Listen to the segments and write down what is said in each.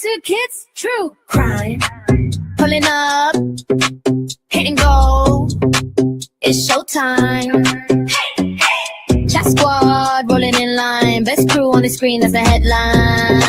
to Kids True Crime. Pulling up, hit and go. It's showtime. Chat squad rolling in line. Best crew on the screen, that's the headline.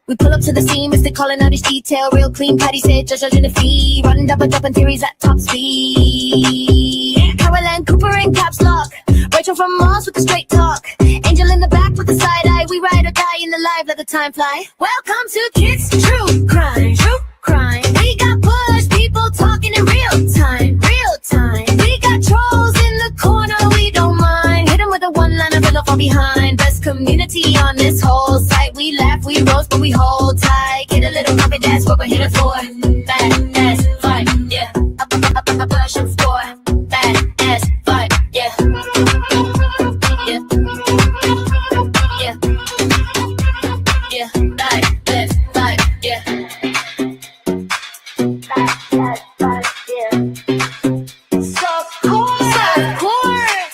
We pull up to the scene, Mr. calling out each detail. Real clean, Patty said, judging the fee. Running double dropping theories at top speed. Caroline Cooper in caps lock. Rachel from Mars with the straight talk. Angel in the back with the side eye. We ride or die in the live, let the time fly. Welcome to Kids True Crime. True Crime. We got push people talking in real time. Real time. We got trolls in the corner, we don't mind. Hit them with a one-liner, fill up all behind. Best community on this whole site. We laugh, we roast, but we hold tight. Get a little copy, that's what we're here for. Bad ass fight, yeah. Up, push and score. Bad ass fight, yeah. Yeah. Yeah. Yeah. Bad ass fight, yeah.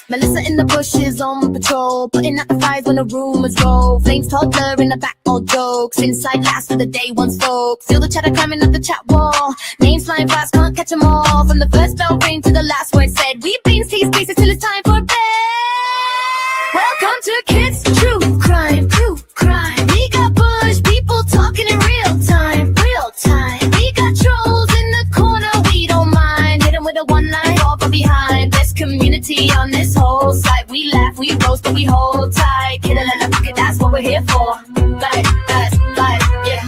Melissa in the bushes on patrol, putting out the fires when the rumors roll. Flames toddler in the back, all jokes. Inside last for the day one folks. Feel the chatter climbing up the chat wall. Names flying fast, can't catch them all. From the first bell ring to the last word said. We beans these spaces till it's time for bed. Welcome to Kids True Crime. True Crime. We got bush people talking in real time. Real time. We got trolls in the corner, we don't mind. Hit them with a one-line, fall from behind. Best community on this whole site. We laugh, we roast, but we hold tight. Get a little pocket, that's what we're here for. Back ass fight, yeah.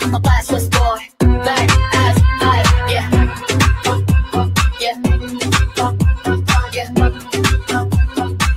I'm a blast with score. Back ass fight, yeah. Yeah.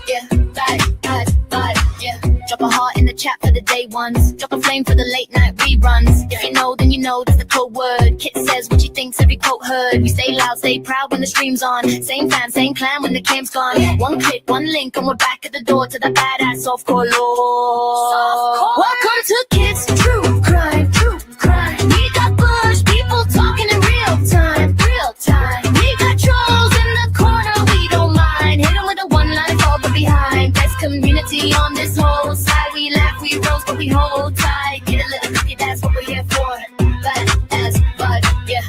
Yeah. Back ass fight, yeah. Drop a heart in the chat for the day ones. Drop a flame for the late night reruns. If you know, then you know that's the code word. Kit says what she thinks, every quote heard. We stay loud, stay proud when the stream's on. Same fam, same clan when the cam's gone. One click, one link, and we're back at the door to the badass softcore lore. Welcome to Kids True Crime. True Crime. We got bush people talking in real time. Real time. We got trolls in the corner, we don't mind. Hit them with a one-line, fall but behind. Best community on this whole side. We laugh, we roast, but we hold tight. Get a little cookie, that's what we're here for. Bad as bud, yeah.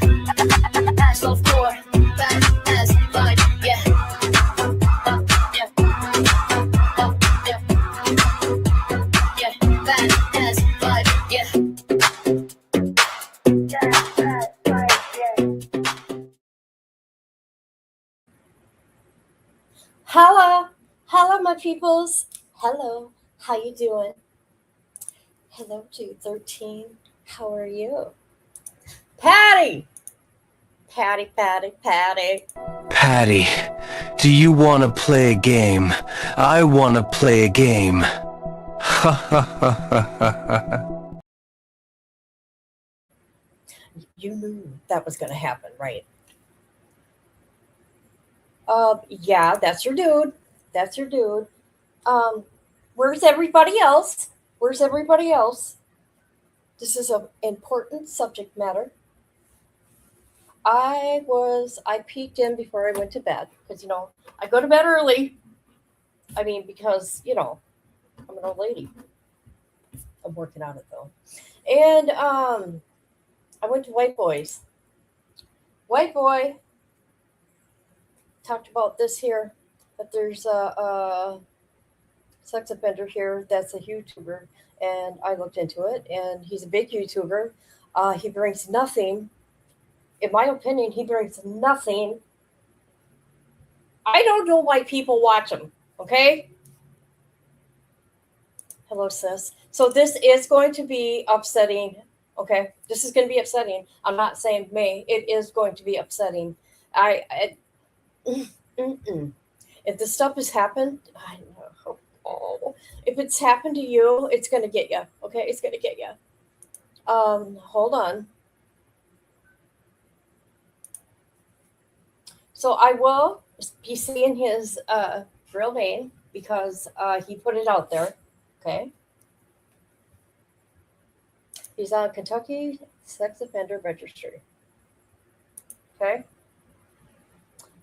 Ash low floor. Bad as bud, yeah. Yeah. Yeah. Yeah. Bad as bud, yeah. Hello, my peoples. Hello, how you doing? Hello, Jude 13. How are you? Patty, Patty. Patty, do you want to play a game? I want to play a game. Ha ha ha ha ha. You knew that was going to happen, right? Yeah, that's your dude. That's your dude. Where's everybody else? Where's everybody else? This is an important subject matter. I peeked in before I went to bed because, I go to bed early. I mean, because, I'm an old lady. I'm working on it though. And I went to White Boys. White Boy talked about this here, that there's a sex offender here that's a YouTuber, and I looked into it, and he's a big YouTuber. He brings nothing. In my opinion, he brings nothing. I don't know why people watch him, okay? Hello, sis. So this is going to be upsetting, okay? This is going to be upsetting. I'm not saying may. It is going to be upsetting. If this stuff has happened, I know. If it's happened to you, it's going to get you, okay? It's going to get you. Hold on. So I will be saying his real name because he put it out there, okay? He's on Kentucky Sex Offender Registry, okay?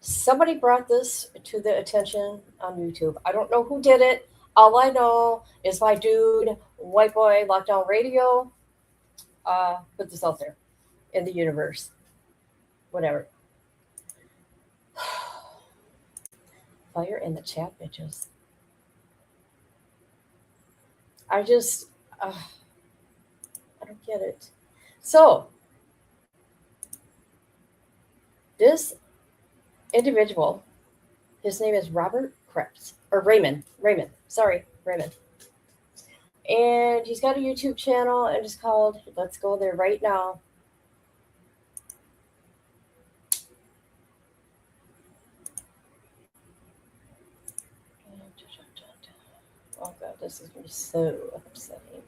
Somebody brought this to the attention on YouTube. I don't know who did it. All I know is my dude White Boy Lockdown Radio. Put this out there in the universe. Whatever. Fire in the chat, bitches. I just, I don't get it. So, this individual, his name is Robert Krebs, or Raymond. Sorry, Raymond. And he's got a YouTube channel, and it's called, let's go there right now. Oh God, this is going to be so upsetting.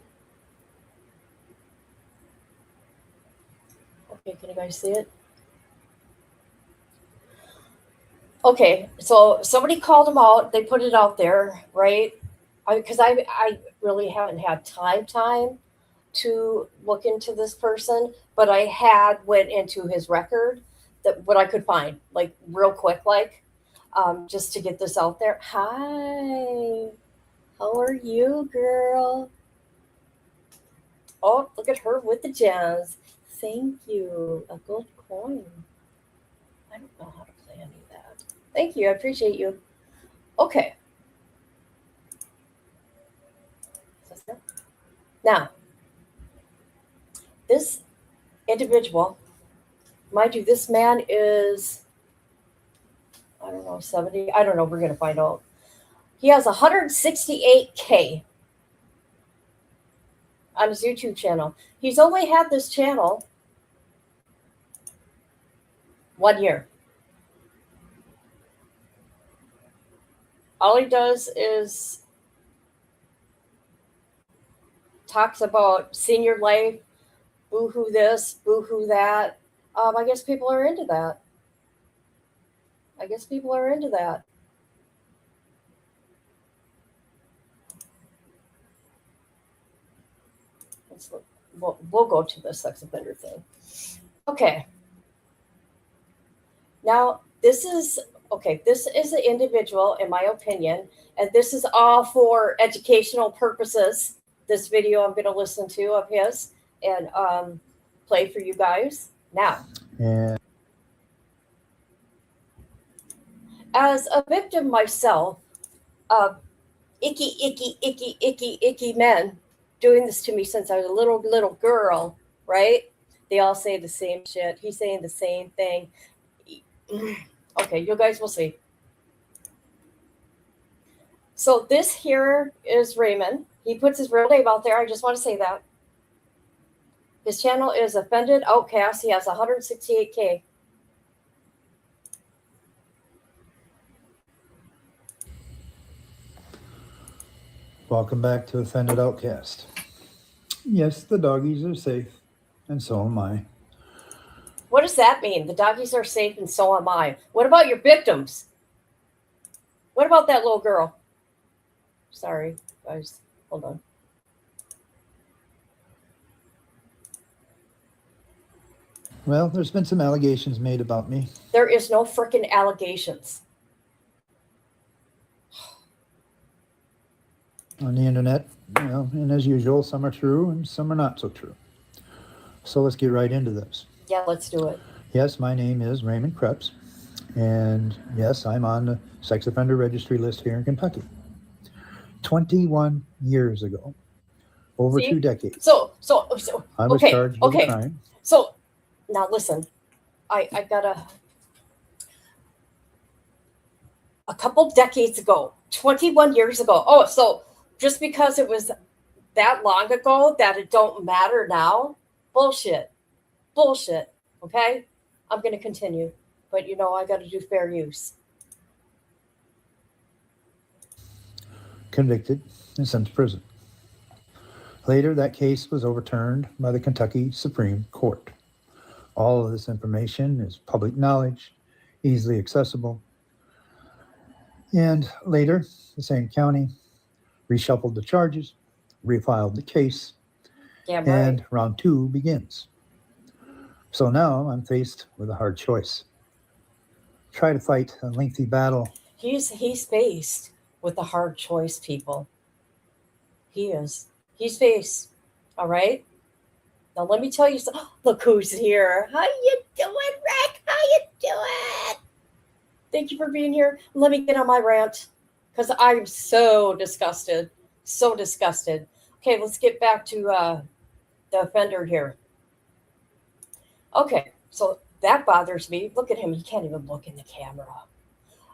Okay, can you guys see it? Okay, so somebody called him out. They put it out there, right? Because I really haven't had time to look into this person, but I went into his record, that what I could find, like real quick, just to get this out there. Hi, how are you, girl? Oh, look at her with the gems. Thank you. A gold coin. I don't know how to play any of that. Thank you. I appreciate you. Okay. Now, this individual, mind you, this man is, I don't know, 70. I don't know. We're going to find out. He has 168K on his YouTube channel. He's only had this channel 1 year. All he does is talks about senior life, boo-hoo this, boo-hoo that. I guess people are into that. Let's look. We'll go to the sex offender thing. Okay. Now, this is an individual, in my opinion, and this is all for educational purposes. This video I'm going to listen to of his and play for you guys now. Yeah. As a victim myself of icky men doing this to me since I was a little girl, right? They all say the same shit. He's saying the same thing. Okay, you guys will see. So this here is Raymond. He puts his real name out there. I just want to say that. His channel is Offended Outcast. He has 168K. Welcome back to Offended Outcast. Yes, the doggies are safe, and so am I. What does that mean? The doggies are safe and so am I. What about your victims? What about that little girl? Sorry, guys. Hold on. Well, there's been some allegations made about me. There is no frickin' allegations. On the internet, and as usual, some are true and some are not so true. So let's get right into this. Yeah, let's do it. Yes, my name is Raymond Krebs, and yes, I'm on the sex offender registry list here in Kentucky. 21 years ago, over 2 decades. So I was charged with a crime. So now listen, I got a couple decades ago, 21 years ago. Oh, so just because it was that long ago that it don't matter now? Bullshit. Okay? I'm going to continue. But I got to do fair use. Convicted and sent to prison. Later, that case was overturned by the Kentucky Supreme Court. All of this information is public knowledge, easily accessible. And later, the same county reshuffled the charges, refiled the case, and round 2 begins. So now I'm faced with a hard choice. Try to fight a lengthy battle. He's faced with a hard choice, people. He is. He's face. All right. Now let me tell you something. Look who's here. How you doing, Rick? How you doing? Thank you for being here. Let me get on my rant because I'm so disgusted. So disgusted. Okay, let's get back to the offender here. Okay, so that bothers me. Look at him. He can't even look in the camera.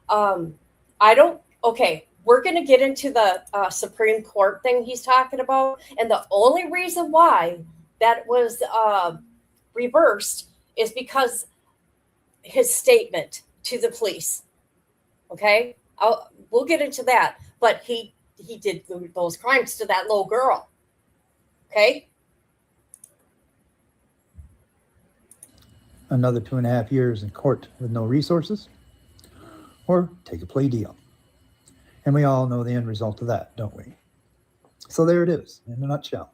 I don't. Okay, we're going to get into the Supreme Court thing he's talking about. And the only reason why that was reversed is because his statement to the police. Okay, we'll get into that. But he did those crimes to that little girl. Okay. Another 2.5 years in court with no resources, or take a plea deal. And we all know the end result of that, don't we? So there it is, in a nutshell.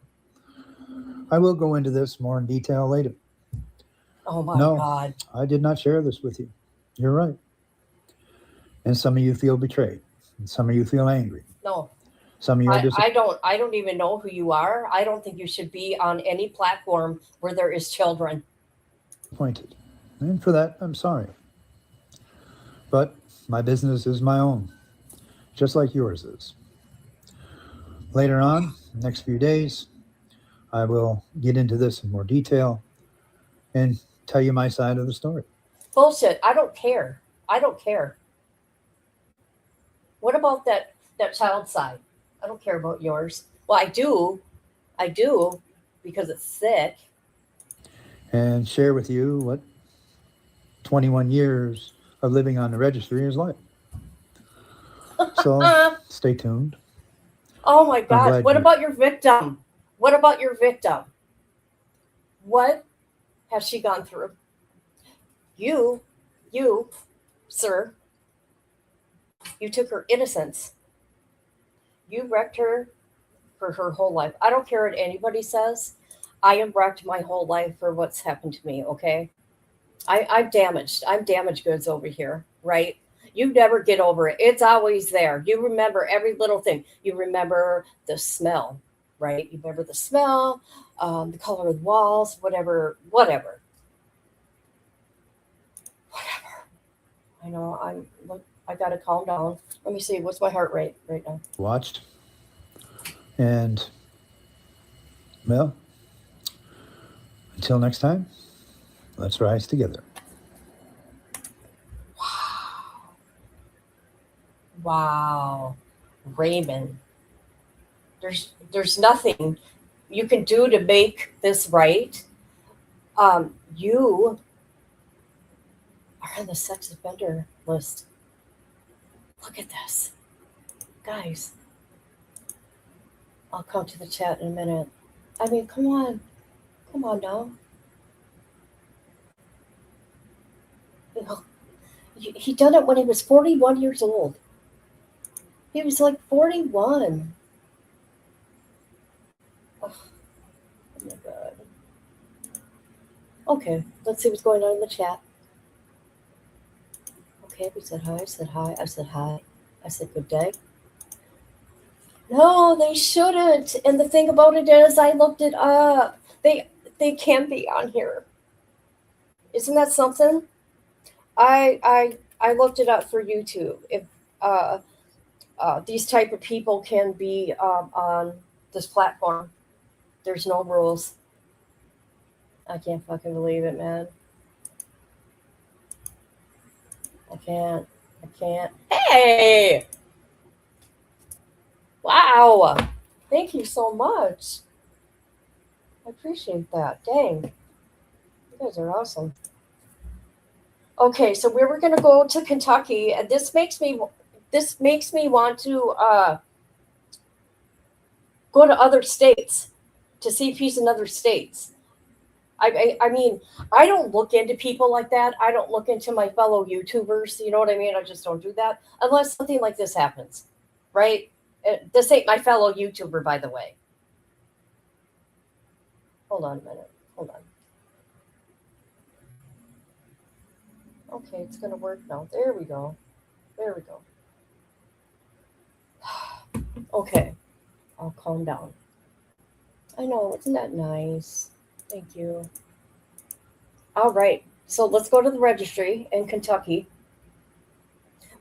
I will go into this more in detail later. Oh my God. I did not share this with you. You're right. And some of you feel betrayed. And some of you feel angry. No. Some of you are disappointed. I don't even know who you are. I don't think you should be on any platform where there is children. And for that, I'm sorry. But my business is my own, just like yours is. Later on, next few days, I will get into this in more detail and tell you my side of the story. Bullshit. I don't care. I don't care. What about that child side? I don't care about yours. Well, I do because it's sick. And share with you what 21 years of living on the registry is like. So stay tuned. Oh my God. What about your victim? What about your victim? What has she gone through? You, sir, you took her innocence. You wrecked her for her whole life. I don't care what anybody says. I am wrecked my whole life for what's happened to me, okay? I'm damaged. I'm damaged goods over here, right? You never get over it. It's always there. You remember every little thing. You remember the smell, right? You remember the smell, the color of the walls, whatever. I know. I gotta calm down. Let me see. What's my heart rate right now? Watched. And, well, until next time, let's rise together. Wow. Raymond. There's nothing you can do to make this right. You are on the sex offender list. Look at this. Guys. I'll come to the chat in a minute. I mean, come on. Come on now. He done it when he was 41 years old. He was like 41. Oh my God. Okay, let's see what's going on in the chat. Okay, we said hi, I said hi, I said hi, I said good day. No, they shouldn't. And the thing about it is, I looked it up. They can be on here. Isn't that something? I looked it up for YouTube. If these type of people can be on this platform, there's no rules. I can't fucking believe it, man. I can't. Hey! Wow. Thank you so much. I appreciate that. Dang. You guys are awesome. Okay, so we were going to go to Kentucky, and this makes me want to go to other states to see peace in other states. I mean, I don't look into people like that. I don't look into my fellow YouTubers. You know what I mean? I just don't do that unless something like this happens, right? This ain't my fellow YouTuber, by the way. Hold on a minute. Hold on. Okay, it's going to work now. There we go. Okay, I'll calm down. I know, isn't that nice? Thank you. All right, so let's go to the registry in Kentucky.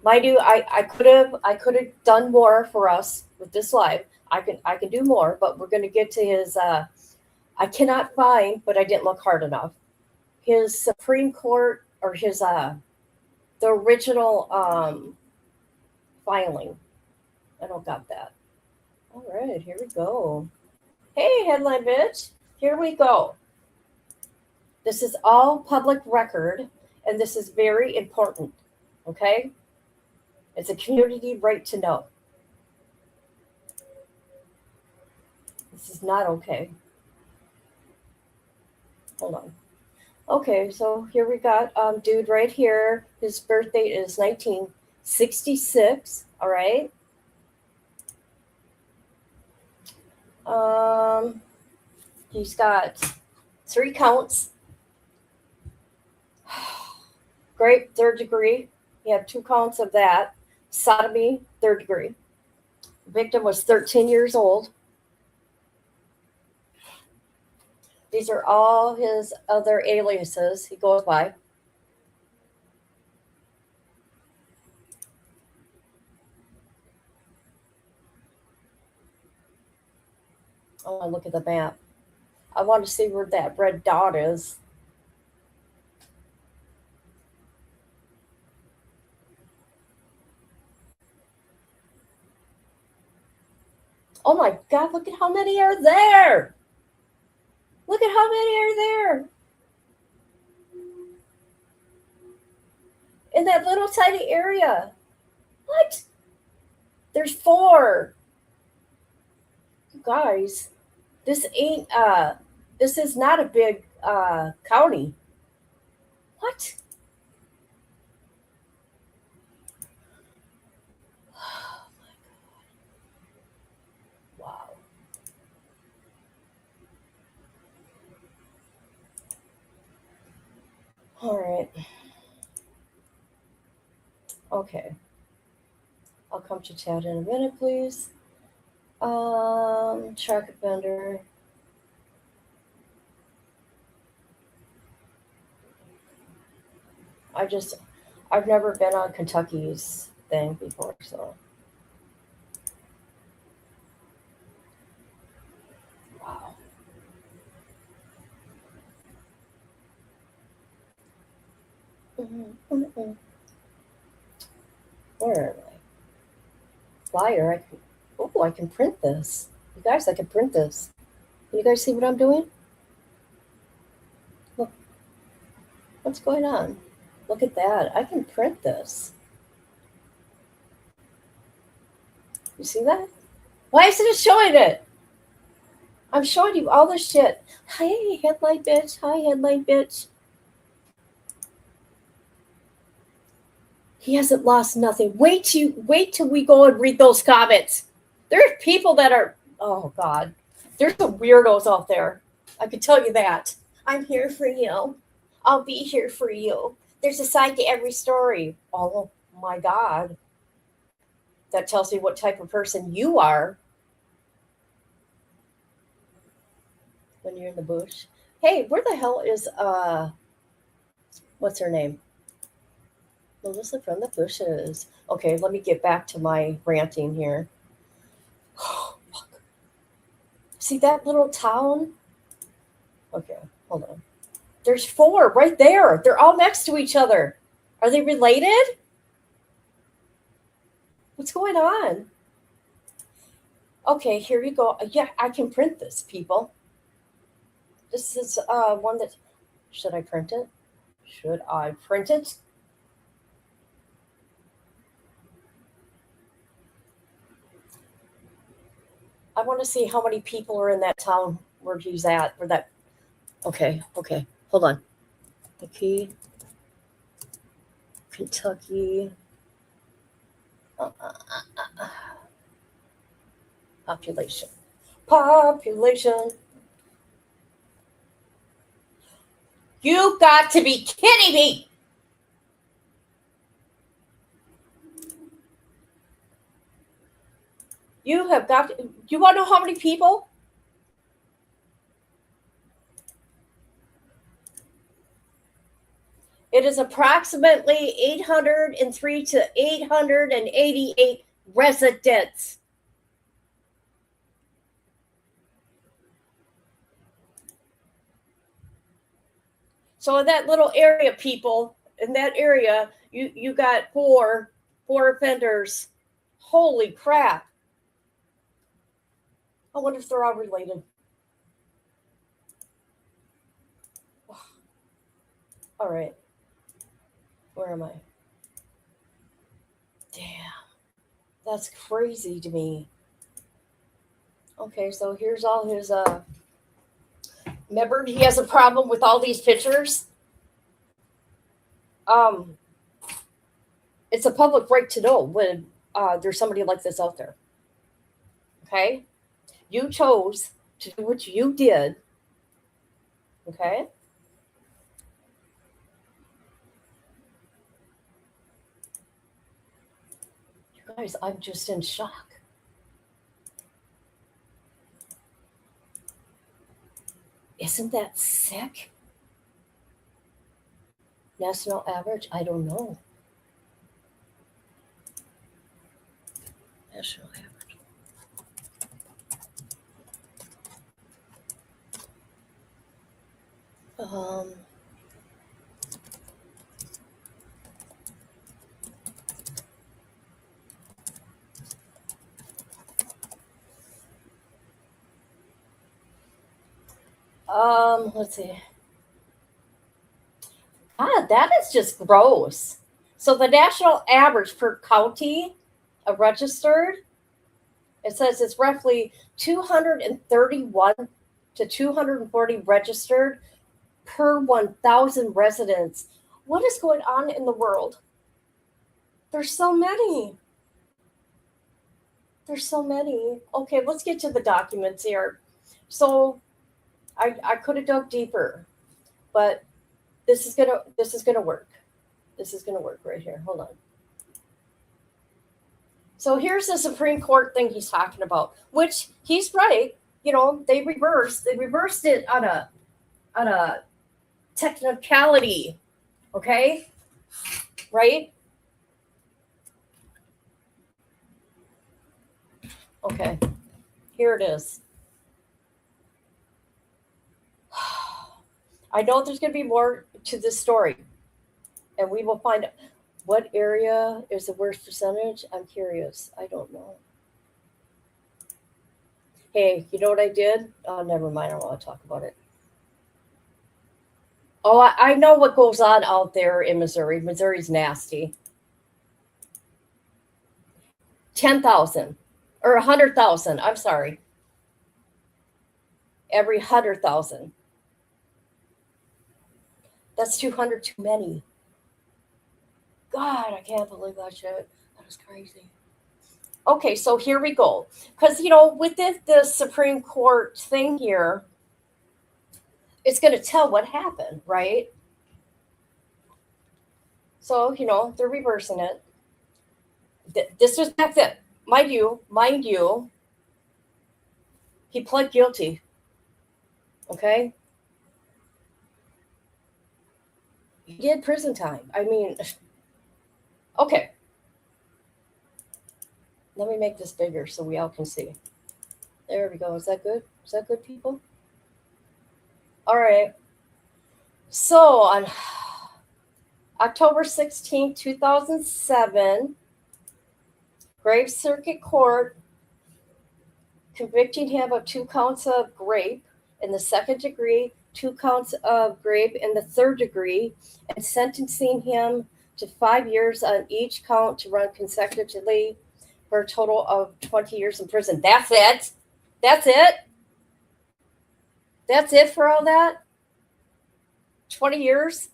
Mind you, I could have done more for us with this live. I can do more, but we're going to get to his. I cannot find, but I didn't look hard enough. His Supreme Court or his the original filing. I don't got that. All right, here we go. Hey, headline bitch. Here we go. This is all public record, and this is very important. Okay? It's a community right to know. This is not okay. Hold on. Okay, so here we got dude right here. His birth date is 1966. All right. He's got 3 counts. Rape, 3rd degree. He had 2 counts of that. Sodomy, 3rd degree. The victim was 13 years old. These are all his other aliases he goes by. I want to look at the map. I want to see where that red dot is. Oh my God, look at how many are there. Look at how many are there. In that little tiny area. What? There's 4. You guys, this ain't, this is not a big county. What? Oh my God. Wow. All right. Okay. I'll come to chat in a minute, please. Track offender. I've never been on Kentucky's thing before, so. Wow. Where am I? Flyer. I can print this. You guys, I can print this. Can you guys see what I'm doing? Look. What's going on? Look at that. I can print this. You see that? Why isn't it showing it? I'm showing you all this shit. Hey, headline bitch. Hi, headline bitch. He hasn't lost nothing. Wait till we go and read those comments. There are people that are, oh God, there's some weirdos out there. I can tell you that. I'm here for you. I'll be here for you. There's a side to every story. Oh my God. That tells me what type of person you are when you're in the bush. Hey, where the hell is, what's her name? Melissa from the bushes. Okay, let me get back to my ranting here. Oh, fuck. See that little town? Okay, hold on. There's 4 right there. They're all next to each other. Are they related? What's going on? Okay, here you go. Yeah, I can print this, people. This is one that... Should I print it? Should I print it? I want to see how many people are in that town where he's at. Where that? Okay. Hold on. The key. Kentucky. Population. You got to be kidding me. You have got to, you want to know how many people? It is approximately 803 to 888 residents. So in that little area, people, in that area, you got four offenders. Holy crap. I wonder if they're all related. All right. Where am I? Damn. That's crazy to me. Okay, so here's all his remember he has a problem with all these pictures? It's a public right to know when there's somebody like this out there. Okay? You chose to do what you did. Okay? You guys, I'm just in shock. Isn't that sick? National average? I don't know. National average. Let's see. That is just gross. So the national average per county registered, it says it's roughly 231 to 240 registered per 1,000 residents. What is going on in the world? There's so many. There's so many. Okay, let's get to the documents here. So I could have dug deeper, but this is gonna work. This is gonna work right here. Hold on. So here's the Supreme Court thing he's talking about, which he's right. You know, they reversed it on a technicality. Okay? Right? Okay. Here it is. I know there's going to be more to this story, and we will find out what area is the worst percentage. I'm curious. I don't know. Hey, you know what I did? Oh, never mind. I don't want to talk about it. Oh, I know what goes on out there in Missouri. Missouri's nasty. 10,000 or 100,000. I'm sorry. Every 100,000. That's 200 too many. God, I can't believe that shit. That is crazy. Okay, so here we go. Because, you know, with the Supreme Court thing here, it's going to tell what happened, right? So, you know, they're reversing it. This was back then. Mind you, he pled guilty. Okay? He did prison time. I mean, okay. Let me make this bigger so we all can see. There we go. Is that good? Is that good, people? All right. So on October 16, 2007, Graves Circuit Court convicting him of 2 counts of rape in the second degree, 2 counts of rape in the third degree, and sentencing him to 5 years on each count to run consecutively for a total of 20 years in prison. That's it. That's it. That's it for all that? 20 years?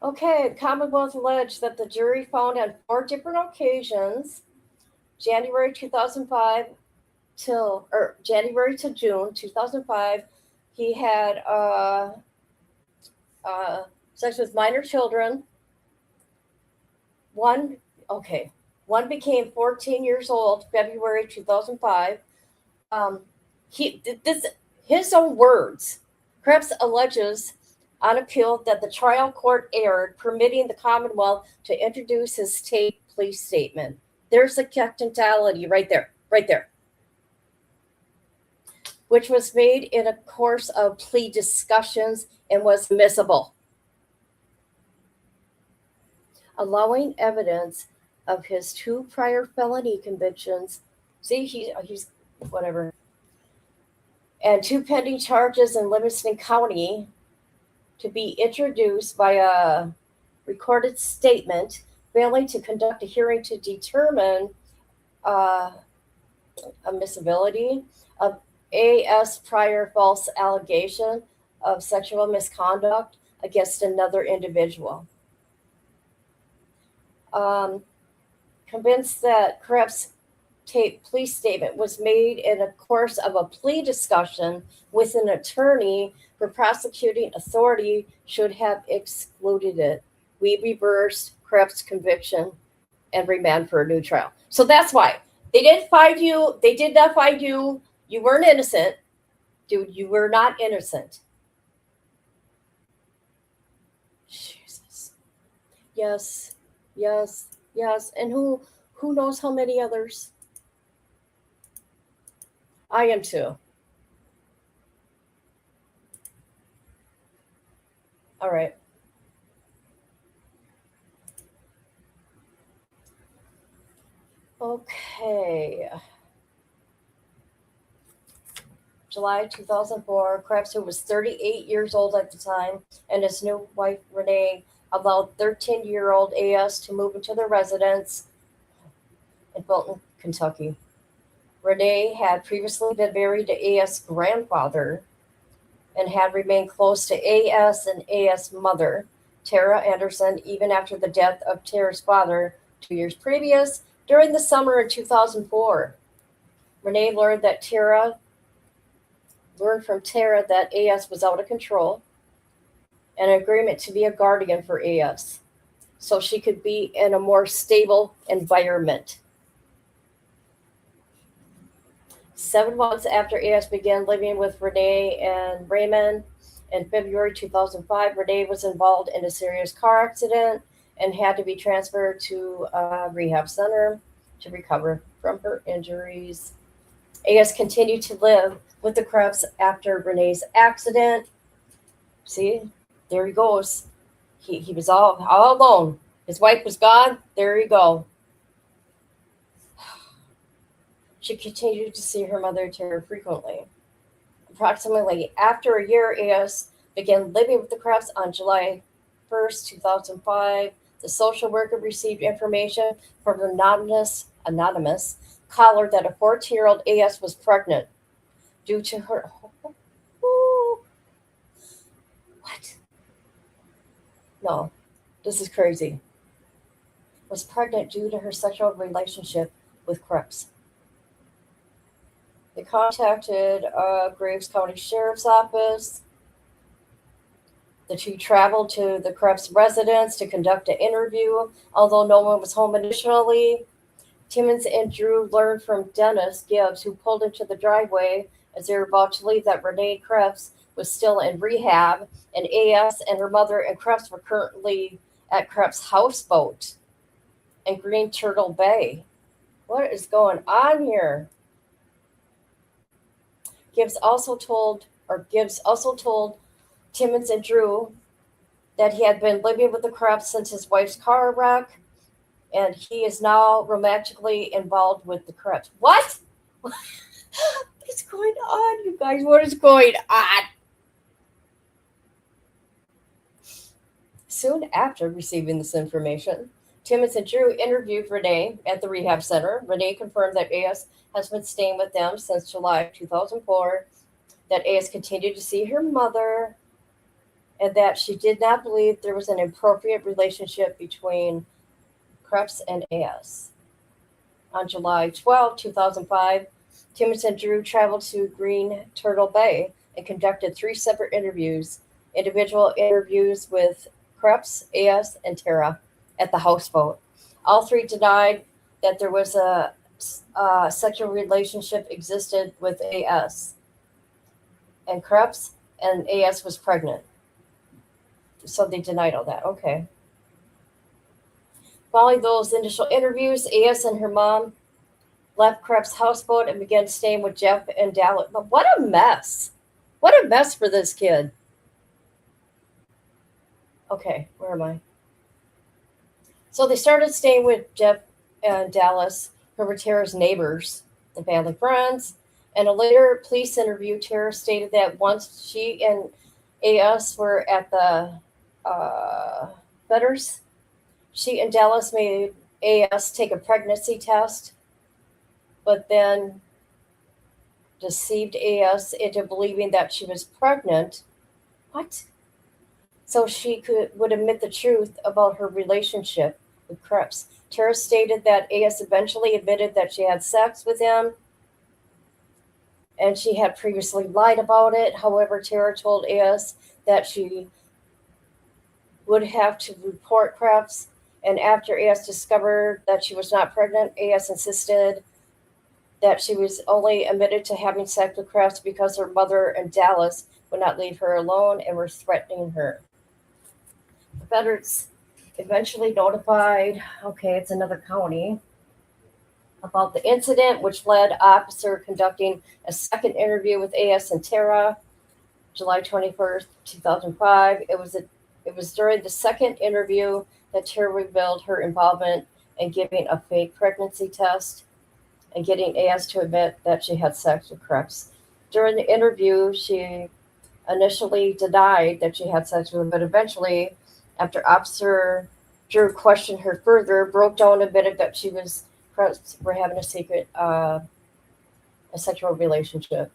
Okay, Commonwealth alleged that the jury found on 4 different occasions, January 2005 January to June 2005, he had sex with minor children. One became 14 years old, February 2005. His own words. Krebs alleges on appeal that the trial court erred, permitting the Commonwealth to introduce his tape plea statement. There's the technicality right there, which was made in a course of plea discussions and was admissible, allowing evidence of his 2 prior felony convictions. See, he's whatever. And 2 pending charges in Livingston County to be introduced by a recorded statement, failing to conduct a hearing to determine admissibility of A.S. prior false allegation of sexual misconduct against another individual. Convinced that Krebs' tape plea statement was made in a course of a plea discussion with an attorney, the prosecuting authority should have excluded it. We reversed Krebs' conviction and remand for a new trial. So that's why they didn't find you. They did not find you. You weren't innocent, dude. You were not innocent. Jesus. Yes. And who knows how many others? I am too. All right. Okay. July 2004, Krebs, who was 38 years old at the time, and his new wife, Renee, allowed 13-year-old A.S. to move into their residence in Bolton, Kentucky. Renee had previously been married to A.S. grandfather and had remained close to A.S. and A.S. mother, Tara Anderson, even after the death of Tara's father 2 years previous. During the summer of 2004, Renee learned from Tara that A.S. was out of control, and an agreement to be a guardian for A.S. so she could be in a more stable environment. 7 months after A.S. began living with Renee and Raymond, in February 2005, Renee was involved in a serious car accident and had to be transferred to a rehab center to recover from her injuries. A.S. continued to live with the Krebs after Renee's accident. See, there he goes. He was all alone. His wife was gone. There you go. She continued to see her mother, Tara, frequently. Approximately after a year, A.S. began living with the Krebs on July 1st, 2005. The social worker received information from an anonymous caller that a 14-year-old A.S. was pregnant due to her... What? No, this is crazy. Was pregnant due to her sexual relationship with Krebs. They contacted Graves County Sheriff's Office. The 2 traveled to the Krebs residence to conduct an interview. Although no one was home initially, Timmons and Drew learned from Dennis Gibbs, who pulled into the driveway as they were about to leave, that Renee Krebs was still in rehab, and A.S. and her mother and Krebs were currently at Krebs' houseboat in Green Turtle Bay. What is going on here? Gibbs also told Timmons and Drew that he had been living with the Krebs since his wife's car wreck, and he is now romantically involved with the Krebs. What? What is going on, you guys? What is going on? Soon after receiving this information, Timmons and Drew interviewed Renee at the rehab center. Renee confirmed that A.S. has been staying with them since July 2004, that A.S. continued to see her mother, and that she did not believe there was an appropriate relationship between Krebs and A.S. On July 12, 2005, Timmons and Drew traveled to Green Turtle Bay and conducted 3 separate interviews, individual interviews with Krebs, A.S., and Tara at the houseboat. All 3 denied that there was a sexual relationship existed with A.S. and Krebs, and A.S. was pregnant. So they denied all that. Okay. Following those initial interviews, A.S. and her mom left Krebs' houseboat and began staying with Jeff and Dallas. But what a mess. What a mess for this kid. Okay, where am I? So they started staying with Jeff and Dallas, who were Tara's neighbors and family friends. In a later police interview, Tara stated that once she and A.S. were at the Betters, she and Dallas made A.S. take a pregnancy test, but then deceived A.S. into believing that she was pregnant. What? So she would admit the truth about her relationship with Krebs. Tara stated that A.S. eventually admitted that she had sex with him, and she had previously lied about it. However, Tara told A.S. that she would have to report Krebs, and after A.S. discovered that she was not pregnant, A.S. insisted that she was only admitted to having sex with Krebs because her mother and Dallas would not leave her alone and were threatening her. The Betters eventually notified, it's another county, about the incident, which led officer conducting a second interview with A.S. and Tara, July 21st, 2005. It was during the second interview that Tara revealed her involvement in giving a fake pregnancy test and getting A.S. to admit that she had sex with Krebs. During the interview, she initially denied that she had sex with him, but eventually, after Officer Drew questioned her further, broke down and admitted that she was Krebs were having a secret, a sexual relationship.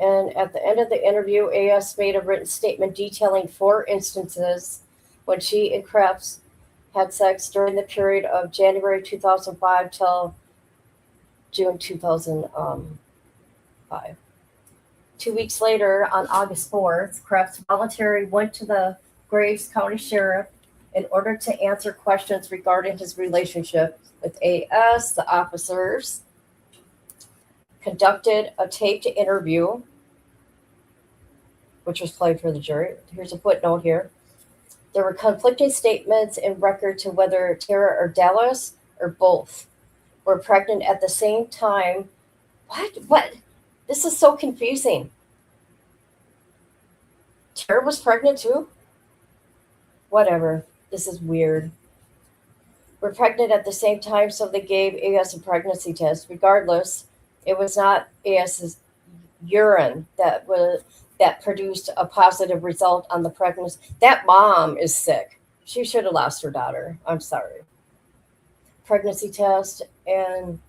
And at the end of the interview, A.S. made a written statement detailing 4 instances when she and Krebs had sex during the period of January 2005 till June 2005. 2 weeks later, on August 4th, Krebs voluntarily went to the Graves County Sheriff in order to answer questions regarding his relationship with A.S. The officers conducted a taped interview, which was played for the jury. Here's a footnote here. There were conflicting statements in record to whether Tara or Dallas or both were pregnant at the same time. What? This is so confusing. Tara was pregnant too? Whatever. This is weird. Were pregnant at the same time, so they gave A.S. a pregnancy test. Regardless, it was not A.S.'s urine that produced a positive result on the pregnancy. That mom is sick. She should have lost her daughter. I'm sorry. Pregnancy test, and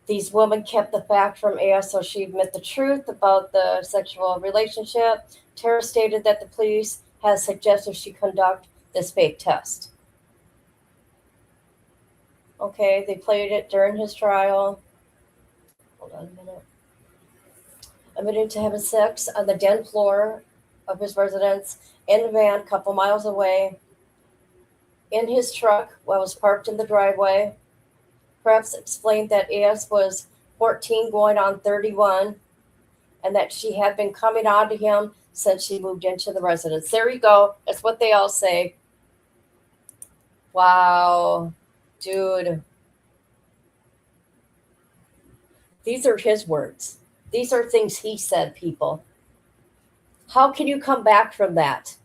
these women kept the fact from A.S. so she admit the truth about the sexual relationship. Tara stated that the police has suggested she conduct this fake test. Okay, they played it during his trial. Hold on a minute. Admitted to having sex on the den floor of his residence in a van a couple miles away in his truck while it was parked in the driveway. Krebs explained that A.S. was 14 going on 31 and that she had been coming on to him since she moved into the residence. There you go. That's what they all say. Wow, dude. These are his words. These are things he said, people. How can you come back from that?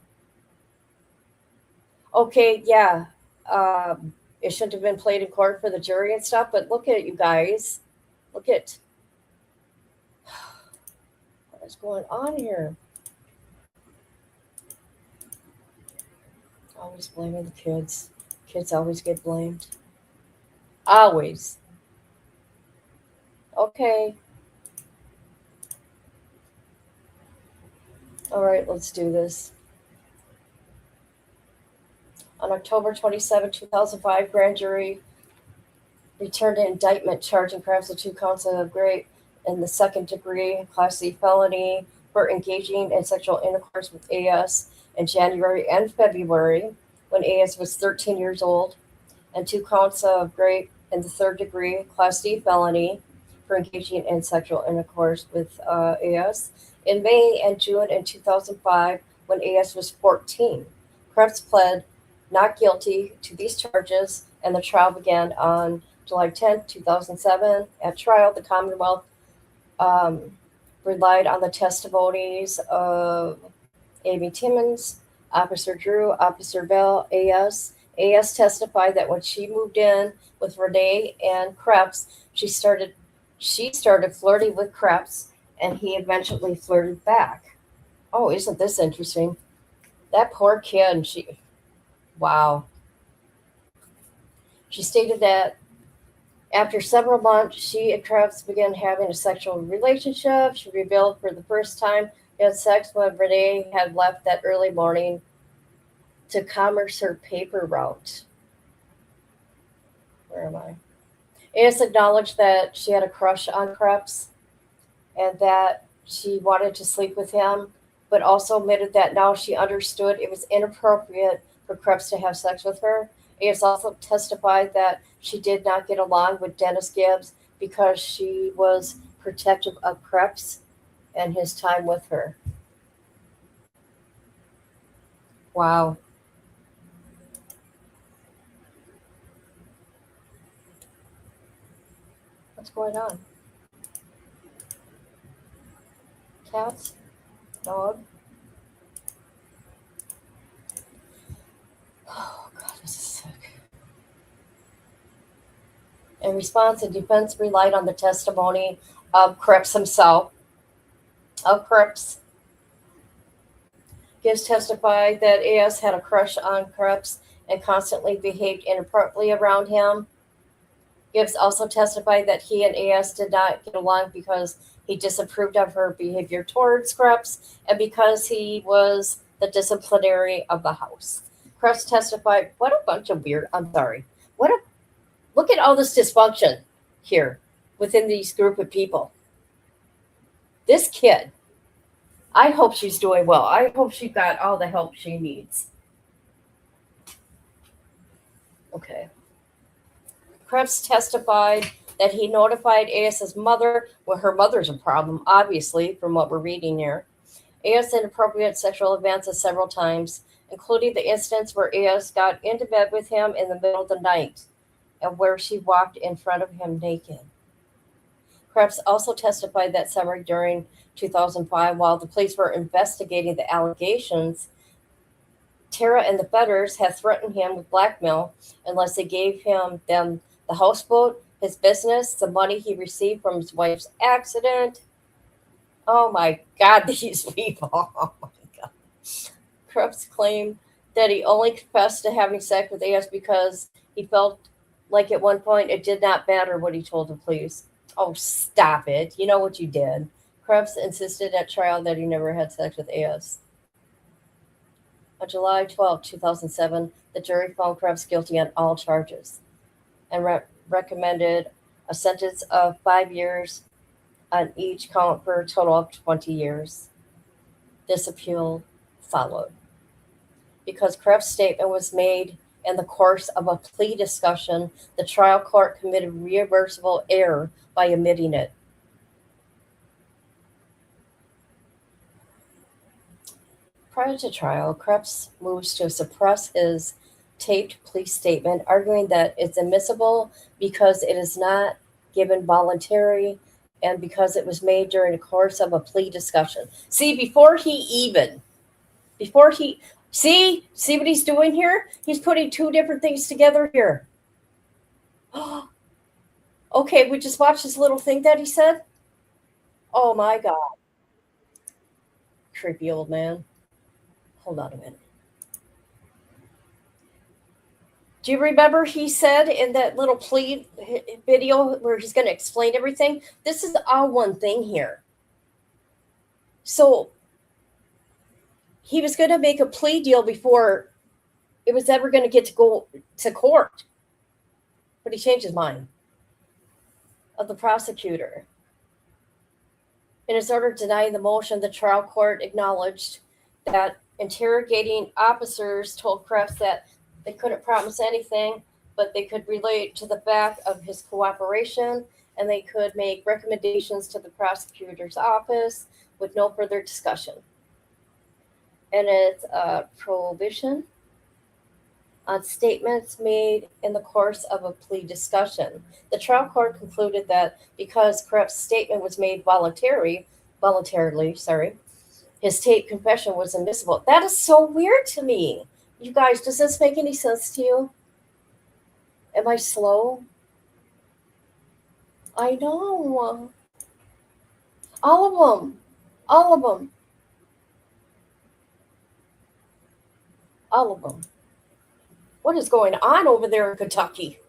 Okay, yeah. It shouldn't have been played in court for the jury and stuff, but look at you guys. Look at what is going on here. Always blaming the kids. Kids always get blamed. Always. Okay. All right, let's do this. On October 27, 2005, grand jury returned an indictment charging Krebs with 2 counts of rape in the second degree, Class C felony for engaging in sexual intercourse with A.S. in January and February when A.S. was 13 years old, and 2 counts of rape in the third degree, Class D felony for engaging in sexual intercourse with A.S. In May and June in 2005, when AS was 14. Krebs pled not guilty to these charges, and the trial began on July 10, 2007. At trial, the Commonwealth relied on the testimonies of Amy Timmons, Officer Drew, Officer Bell, AS. AS testified that when she moved in with Renee and Krebs, she started flirting with Krebs, and he eventually flirted back. Oh, isn't this interesting? That poor kid. Wow. She stated that after several months, she and Krebs began having a sexual relationship. She revealed for the first time they had sex when Renee had left that early morning to commerce her paper route. Where am I? AS acknowledged that she had a crush on Krebs and that she wanted to sleep with him, but also admitted that now she understood it was inappropriate for Krebs to have sex with her. AS also testified that she did not get along with Dennis Gibbs because she was protective of Krebs and his time with her. Wow. What's going on? Cats? Dog? Oh, God, this is sick. In response, the defense relied on the testimony of Krebs himself. Gibbs testified that AS had a crush on Krebs and constantly behaved inappropriately around him. Gibbs also testified that he and AS did not get along because he disapproved of her behavior towards Krebs and because he was the disciplinary of the house. Krebs testified, what a bunch of weird, I'm sorry. Look at all this dysfunction here within these group of people. This kid, I hope she's doing well. I hope she got all the help she needs. Okay. Krebs testified that he notified AS's mother. Well, her mother's a problem, obviously, from what we're reading here. AS inappropriate sexual advances several times, including the instance where AS got into bed with him in the middle of the night and where she walked in front of him naked. Krebs also testified that summer during 2005, while the police were investigating the allegations, Tara and the Fetters had threatened him with blackmail unless they gave them the houseboat, his business, the money he received from his wife's accident. Oh my God, these people. Oh my God. Krebs claimed that he only confessed to having sex with AS because he felt like at one point it did not matter what he told the police. Oh, stop it. You know what you did. Krebs insisted at trial that he never had sex with AS. On July 12, 2007, the jury found Krebs guilty on all charges and recommended a sentence of 5 years on each count for a total of 20 years. This appeal followed. Because Krebs' statement was made in the course of a plea discussion, the trial court committed reversible error by omitting it. Prior to trial, Krebs moves to suppress his taped plea statement, arguing that it's admissible because it is not given voluntary and because it was made during the course of a plea discussion. See what he's doing here? He's putting two different things together here. Okay, we just watched this little thing that he said. Oh my God. Creepy old man. Hold on a minute. Do you remember he said in that little plea video where he's going to explain everything? This is all one thing here. So he was going to make a plea deal before it was ever going to get to go to court. But he changed his mind of the prosecutor. In his order denying the motion, the trial court acknowledged that interrogating officers told Krebs that they couldn't promise anything, but they could relate to the fact of his cooperation, and they could make recommendations to the prosecutor's office with no further discussion. and it's a prohibition on statements made in the course of a plea discussion. The trial court concluded that because Krepp's statement was made voluntarily, his tape confession was admissible. That is so weird to me. You guys, does this make any sense to you? Am I slow? I know. All of them. All of them. All of them. What is going on over there in Kentucky?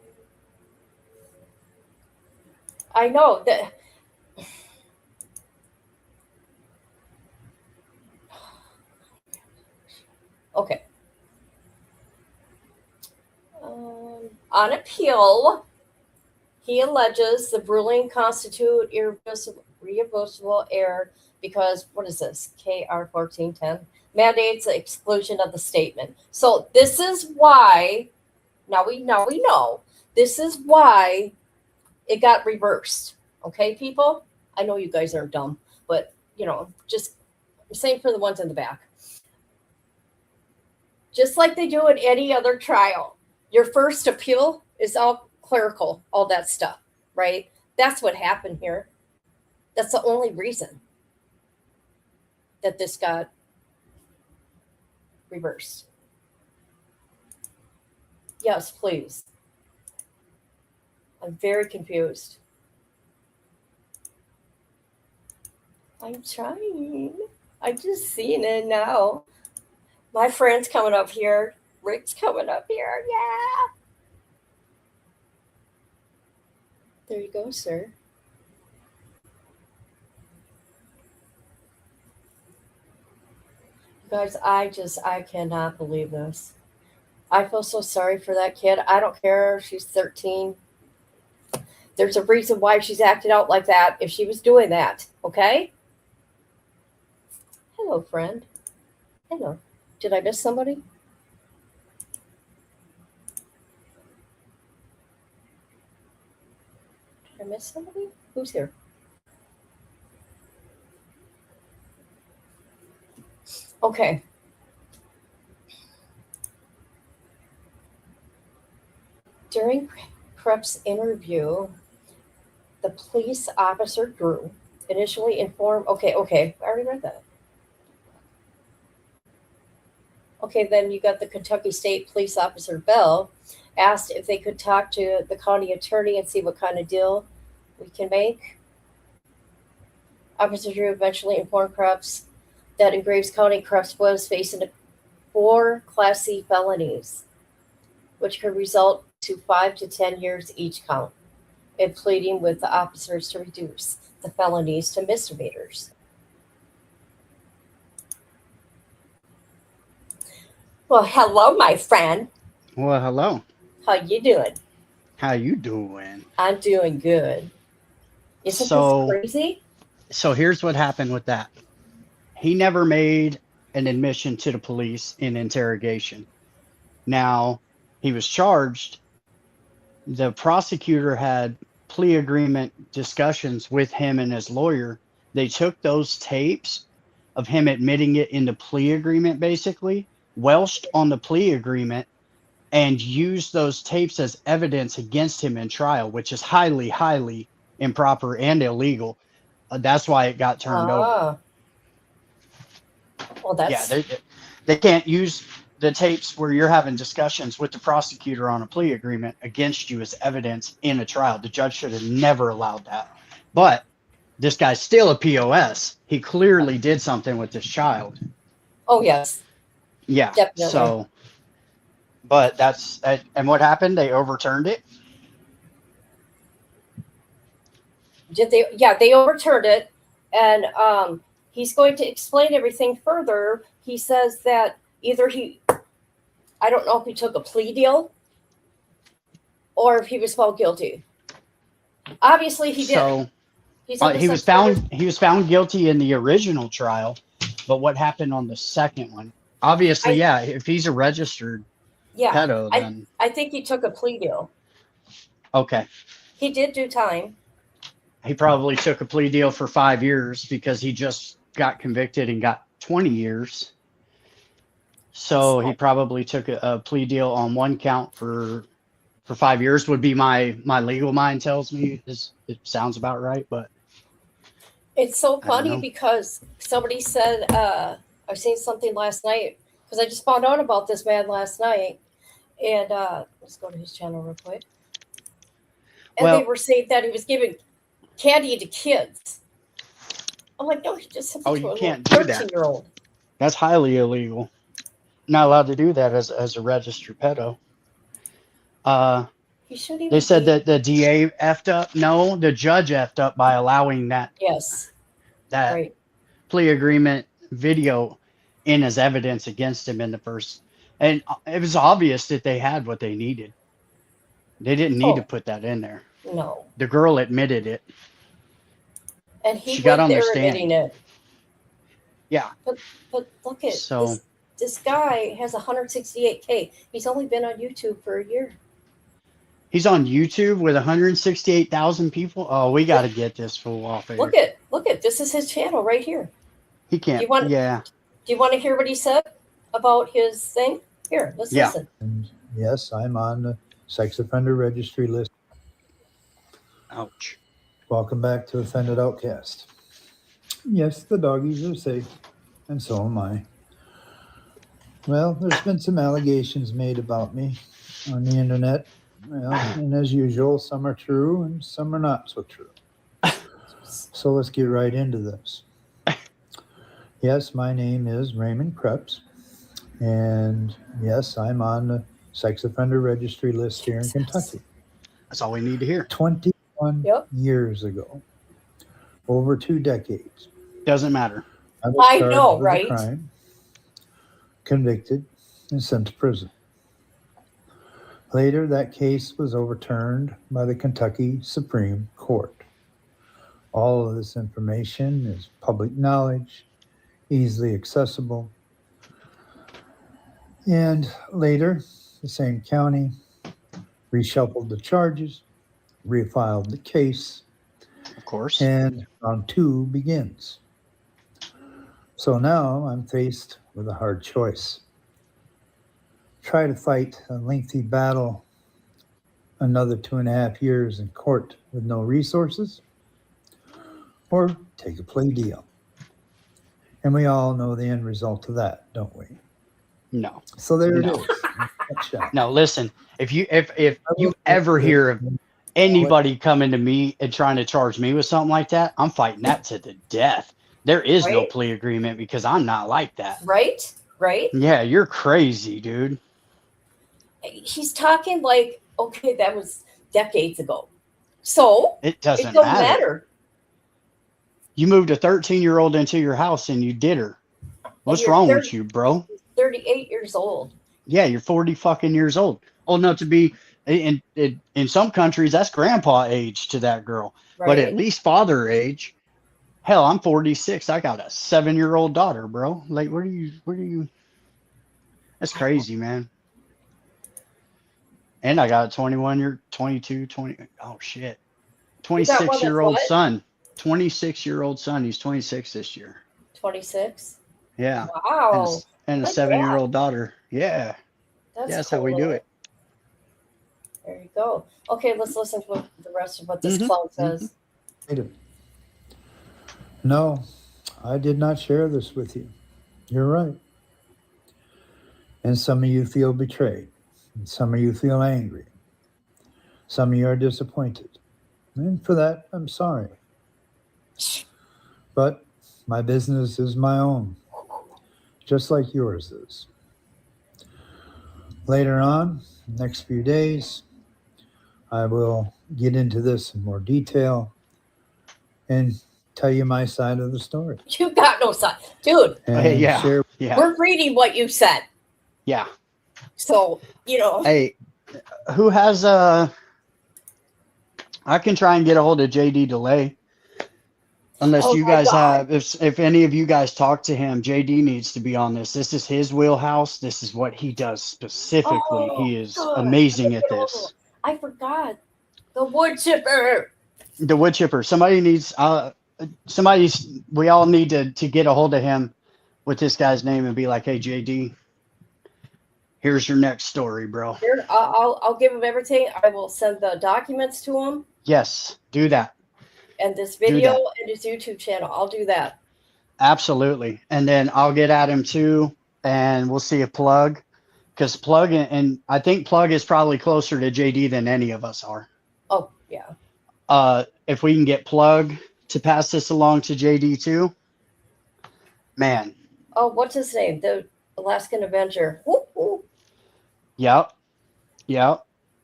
I know that. Okay. On appeal, he alleges the ruling constitute irreversible error because, what is this? KR 1410 mandates the exclusion of the statement. So this is why, now we know, this is why it got reversed. Okay, people? I know you guys aren't dumb, but, just same for the ones in the back. Just like they do in any other trial. Your first appeal is all clerical, all that stuff, right? That's what happened here. That's the only reason that this got reversed. Yes, please. I'm very confused. I'm trying. I just seen it now. My friend's coming up here. Rick's coming up here. Yeah. There you go, sir. Guys, I cannot believe this. I feel so sorry for that kid. I don't care if she's 13. There's a reason why she's acted out like that if she was doing that, okay? Hello, friend. Hello. Did I miss somebody? Did I miss somebody? Who's here? Okay. During Krepp's interview, the police officer Drew initially informed. Okay. I already read that. Okay, then you got the Kentucky State Police Officer Bell asked if they could talk to the county attorney and see what kind of deal we can make. Officer Drew eventually informed Krepp's that in Graves County, Krepp's was facing 4 Class C felonies, which could result to 5 to 10 years each count, and pleading with the officers to reduce the felonies to misdemeanors. Well, hello, my friend. Well, hello. How you doing? How you doing? I'm doing good. Isn't this crazy? So here's what happened with that. He never made an admission to the police in interrogation. Now, he was charged. The prosecutor had plea agreement discussions with him and his lawyer. They took those tapes of him admitting it in the plea agreement, basically, welched on the plea agreement, and used those tapes as evidence against him in trial, which is highly, highly improper and illegal. That's why it got turned over. Well, that's... Yeah, they can't use the tapes where you're having discussions with the prosecutor on a plea agreement against you as evidence in a trial. The judge should have never allowed that. But this guy's still a POS. He clearly did something with this child. Oh, yes. Yeah. Definitely. So, but that's, and what happened? They overturned it. Did they? Yeah, they overturned it, and he's going to explain everything further. He says that either I don't know if he took a plea deal or if he was found guilty. Obviously, he did. So he was found guilty in the original trial, but what happened on the second one? Obviously, if he's a registered pedo, then I think he took a plea deal. Okay. He did do time. He probably took a plea deal for 5 years because he just got convicted and got 20 years. So he probably took a plea deal on one count for 5 years would be my legal mind tells me. It sounds about right, but It's so I don't funny know. because somebody said, I've seen something last night because I just found out about this man last night. And let's go to his channel real quick. And they Well, were saying that he was giving candy to kids. I'm like, no, he just sent oh, it to you a can't little do that. 13-year-old. That's highly illegal. Not allowed to do that as a registered pedo. He shouldn't even They said be. that the DA effed up. No, the judge effed up by allowing that Yes, right. plea agreement video in as evidence against him in the first. And it was obvious that they had what they needed. They didn't need to Oh, put that in there. no. The girl admitted it. And he She got went on the there stand. admitting it. Yeah. But look at So this guy has 168K. He's only been on YouTube for a year. he's on YouTube with 168,000 people. Oh, we got to get this fool off air. Look at this is his channel right here. He can't. Do you want to hear what he said about his thing? Here, let's listen. And yes, I'm on the sex offender registry list. Ouch. Welcome back to Offended Outcast. Yes, the doggies are safe, and so am I. Well, there's been some allegations made about me on the internet. Well, and as usual, some are true and some are not so true. So let's get right into this. Yes, my name is Raymond Krebs. And yes, I'm on the sex offender registry list here in Kentucky. That's all we need to hear. 21 years ago. Over 2 decades. Doesn't matter. I was I charged know, with a right? crime, convicted, and sent to prison. Later, that case was overturned by the Kentucky Supreme Court. All of this information is public knowledge, easily accessible. And later, the same county reshuffled the charges, refiled the case, Of course. and round 2 begins. So now I'm faced with a hard choice. Try to fight a lengthy battle, another 2.5 years in court with no resources, or take a plea deal. And we all know the end result of that, don't we? No. So there No. it is. No, listen. If you ever hear of anybody coming to me and trying to charge me with something like that, I'm fighting that to the death. There is no Right? plea agreement because I'm not like that. Right? Right? Yeah, you're crazy, dude. He's talking like, okay, that was decades ago. So It it doesn't don't matter. matter. You moved a 13-year-old into your house and you did her. What's you're wrong 30 with you, bro? 38 years old. Yeah, you're 40 fucking years old. Old enough to be in some countries that's grandpa age to that girl. Right? But at least father age. Hell, I'm 46. I got a 7-year-old daughter, bro. Like, where do you? That's crazy, man. And I got a 22, 20. Oh shit, You got one that's 26-year-old what? son. 26-year-old son. He's 26 this year. 26. Yeah. Wow. And a Look at 7-year-old daughter. Yeah. That's How we cool. do it. There you go. Okay, let's listen to what the rest of what this Mhm, clown says. No, I did not share this with you. You're right. And some of you feel betrayed. And some of you feel angry. Some of you are disappointed. And for that, I'm sorry. But my business is my own, just like yours is. Later on, next few days, I will get into this in more detail and tell you my side of the story. You got no son. Dude, And yeah. share Yeah. we're reading what you said. Yeah. So, you know. Hey, who has I can try and get a hold of JD Delay. Unless Oh you my guys God. have, if any of you guys talk to him, JD needs to be on this. This is his wheelhouse. This is what he does specifically. Oh, He is God. amazing at this. I forgot. The wood chipper. The wood chipper. Somebody needs, we all need to get a hold of him with this guy's name and be like, hey, JD, Here's your next story, bro. Here, I'll give him everything. I will send the documents to him. Yes, do that. And this video and his YouTube channel. I'll do that. Absolutely. And then I'll get at him too, and we'll see if Plug, because Plug, and I think Plug is probably closer to JD than any of us are. Oh, yeah. If we can get Plug to pass this along to JD too, man. Oh, what's his name? The Alaskan Avenger. Whoop, whoop. Yep.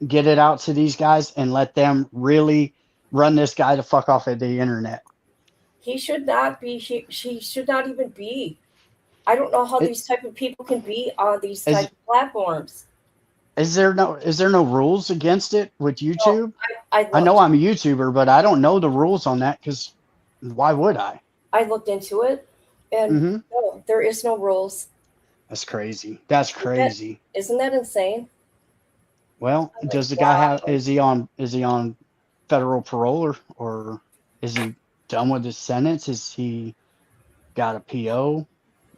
Get it out to these guys and let them really run this guy to fuck off of the internet. He should not be. She should not even be. I don't know how these type of people can be on these type of platforms. Is there no rules against it with YouTube? No, I know I'm a YouTuber, but I don't know the rules on that, because why would I? I looked into it, and no, there is no rules. That's crazy. That's crazy. Isn't that insane? Well, does the guy have? Is he on federal parole, or is he done with his sentence? Is he got a PO?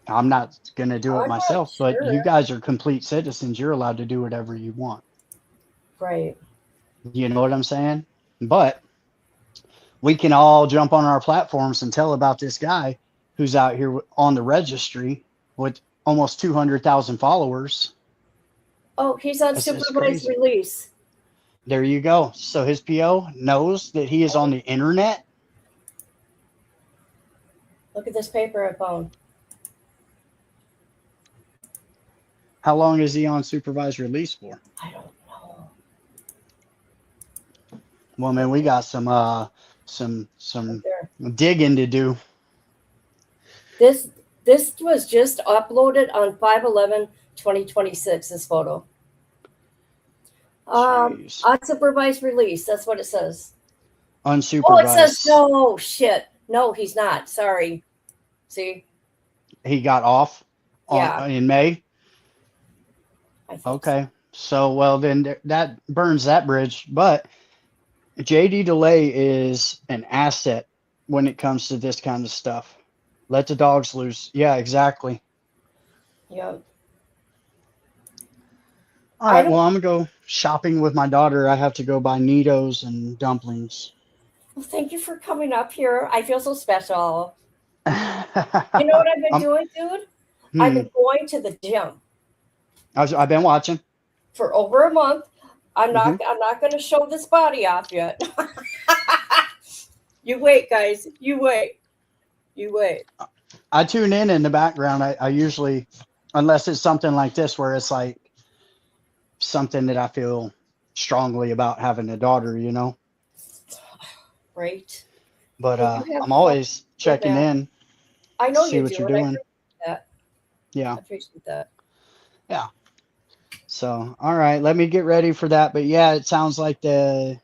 I'm not gonna do it myself, but you guys are complete citizens. You're allowed to do whatever you want. Right. You know what I'm saying? But we can all jump on our platforms and tell about this guy who's out here on the registry with almost 200,000 followers. Oh, he's on supervised release. There you go. So his PO knows that he is on the internet. Look at this paper I found. How long is he on supervised release for? I don't know. Well, man, we got some digging to do. This was just uploaded on 5/11/2026. This photo. Unsupervised release. That's what it says. Unsupervised. Oh, it says no. Shit. No, he's not. Sorry. See. He got off. In May. Okay. So, well, then that burns that bridge. But JD Delay is an asset when it comes to this kind of stuff. Let the dogs loose. Yeah, exactly. Yep. All right. Well, I'm going to go shopping with my daughter. I have to go buy Neatos and dumplings. Well, thank you for coming up here. I feel so special. You know what I've been doing, dude? I've been going to the gym. I've been watching for over a month. I'm not going to show this body off yet. You wait, guys. You wait. I tune in the background. I usually, unless it's something like this where it's like something that I feel strongly about having a daughter, you know. Right. But I'm always checking in. I know see you what do, you're and I doing. appreciate that. Yeah. I appreciate that. Yeah. So, all right, let me get ready for that. But yeah, it sounds like they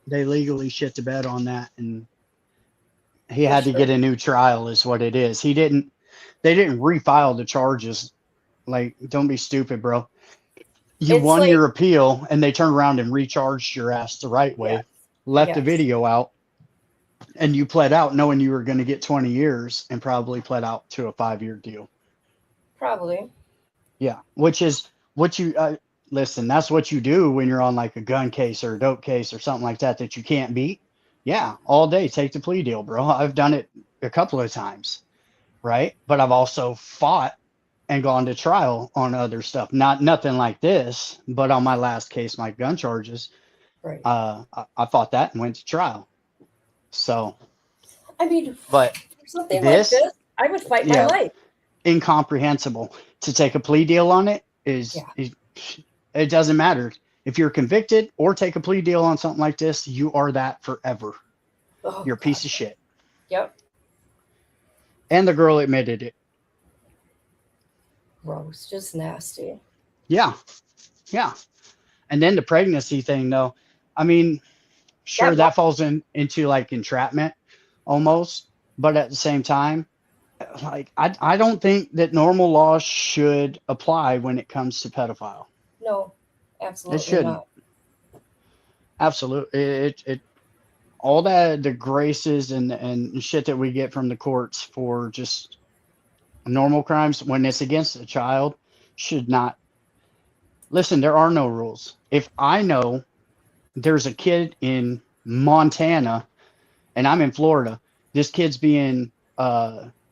legally shit the bed on that, and he had to get a new trial, is what it is. They didn't refile the charges. Like, don't be stupid, bro. You won your appeal, and they turned around and recharged your ass the right way. Left the video out, and you pled out knowing you were going to get 20 years, and probably pled out to a 5-year deal. Probably. Yeah, which is what you listen. That's what you do when you're on like a gun case or a dope case or something like that you can't beat. Yeah, all day, take the plea deal, bro. I've done it a couple of times, right? But I've also fought and gone to trial on other stuff. Nothing like this, but on my last case, my gun charges, right. I fought that and went to trial. So, I mean, but something like this, I would fight my life. Incomprehensible. To take a plea deal on it is it doesn't matter. If you're convicted or take a plea deal on something like this, you are that forever. Oh, you're a piece of shit. Yep. And the girl admitted it. Gross, just nasty. Yeah. Yeah. And then the pregnancy thing, though. I mean, sure, that falls into like entrapment almost. But at the same time, like I don't think that normal laws should apply when it comes to pedophile. No, absolutely it shouldn't. not. Absolutely, it all the graces and shit that we get from the courts for just normal crimes when it's against a child should not Listen, there are no rules. If I know there's a kid in Montana and I'm in Florida, this kid's being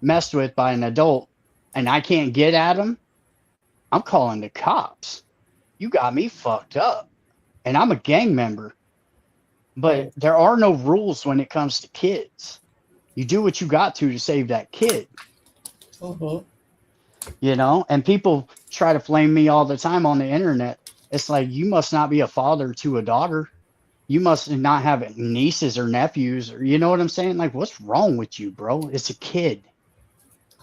messed with by an adult and I can't get at him, I'm calling the cops. You got me fucked up. And I'm a gang member. But Right. there are no rules when it comes to kids. You do what you got to save that kid. Mm-hmm. You know, and people try to flame me all the time on the internet. It's like, you must not be a father to a daughter. You must not have nieces or nephews, or you know what I'm saying? Like, what's wrong with you, bro? It's a kid.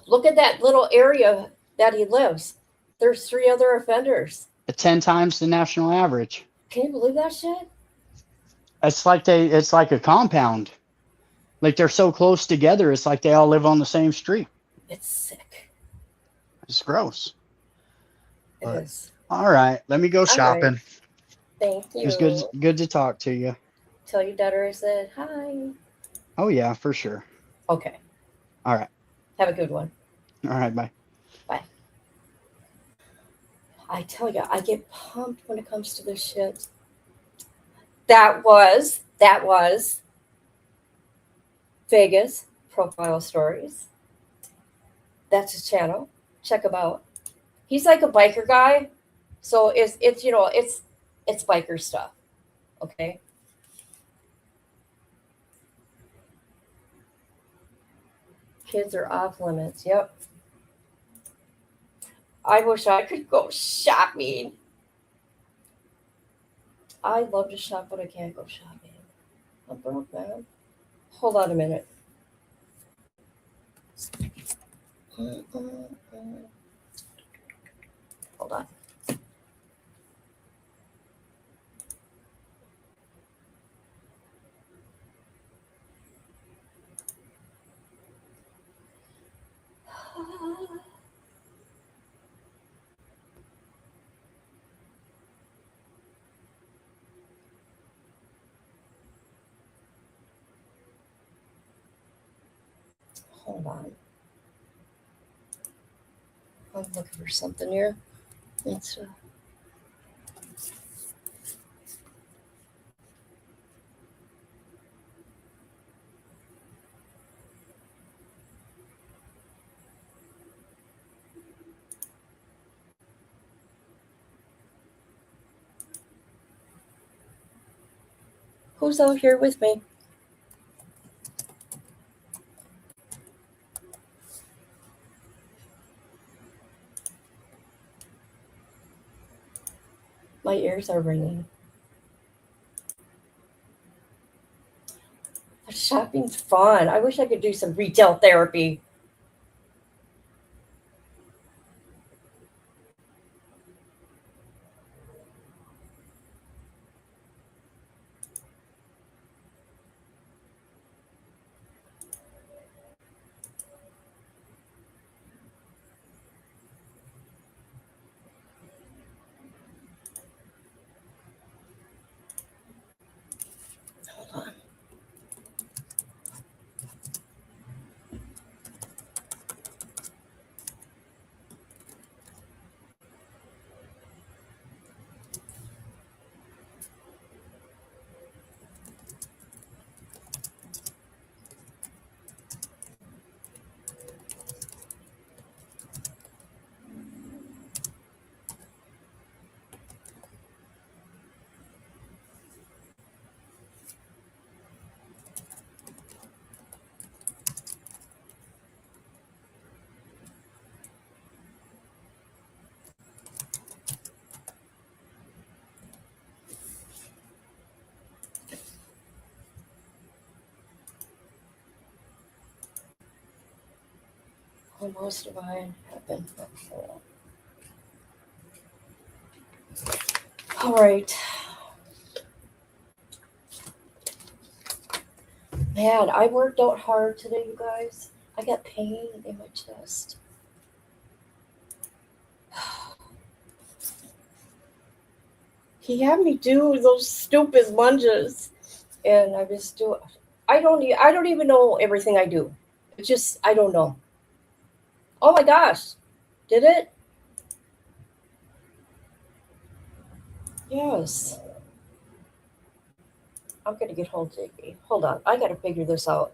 Look at that little area that he lives. There's 3 other offenders. 10 times the national average. Can you believe that shit? It's like a compound. Like, they're so close together, it's like they all live on the same street. It's sick. It's gross. It But, is. all right, let me go shopping. Right. Thank you. It was good to talk to you. Tell your daughter I said hi. Oh yeah, for sure. Okay. All right. Have a good one. All right, bye. Bye. I tell you, I get pumped when it comes to this shit. That was Vegas Profile Stories. That's his channel. Check him out. He's like a biker guy, so it's biker stuff. Okay. Kids are off limits. Yep. I wish I could go shopping. I love to shop, but I can't go shopping. I'm broke, man. Hold on a minute. Hold on. Hold on. I'm looking for something here. It's who's out here with me? My ears are ringing. Shopping's fun. I wish I could do some retail therapy. Hold on. Almost divine happened. All right. Man, I worked out hard today, you guys. I got pain in my chest. He had me do those stupid lunges, and I just do. I don't even know everything I do. It's just I don't know. Oh my gosh, did it? Yes. I'm going to get hold of JP. Hold on. I got to figure this out.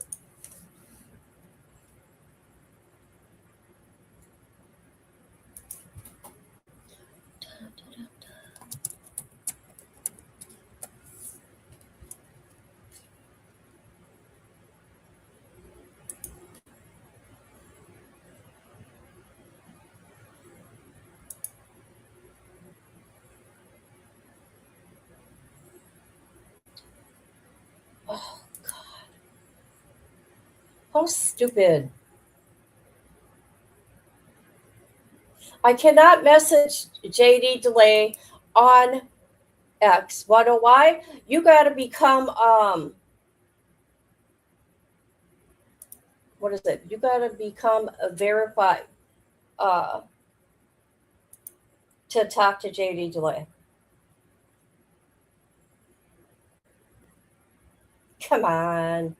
Oh, God. How stupid. I cannot message JD Delay on X. Wanna know why? You got to become what is it? You got to become a verified uh to talk to JD Delay. Come on.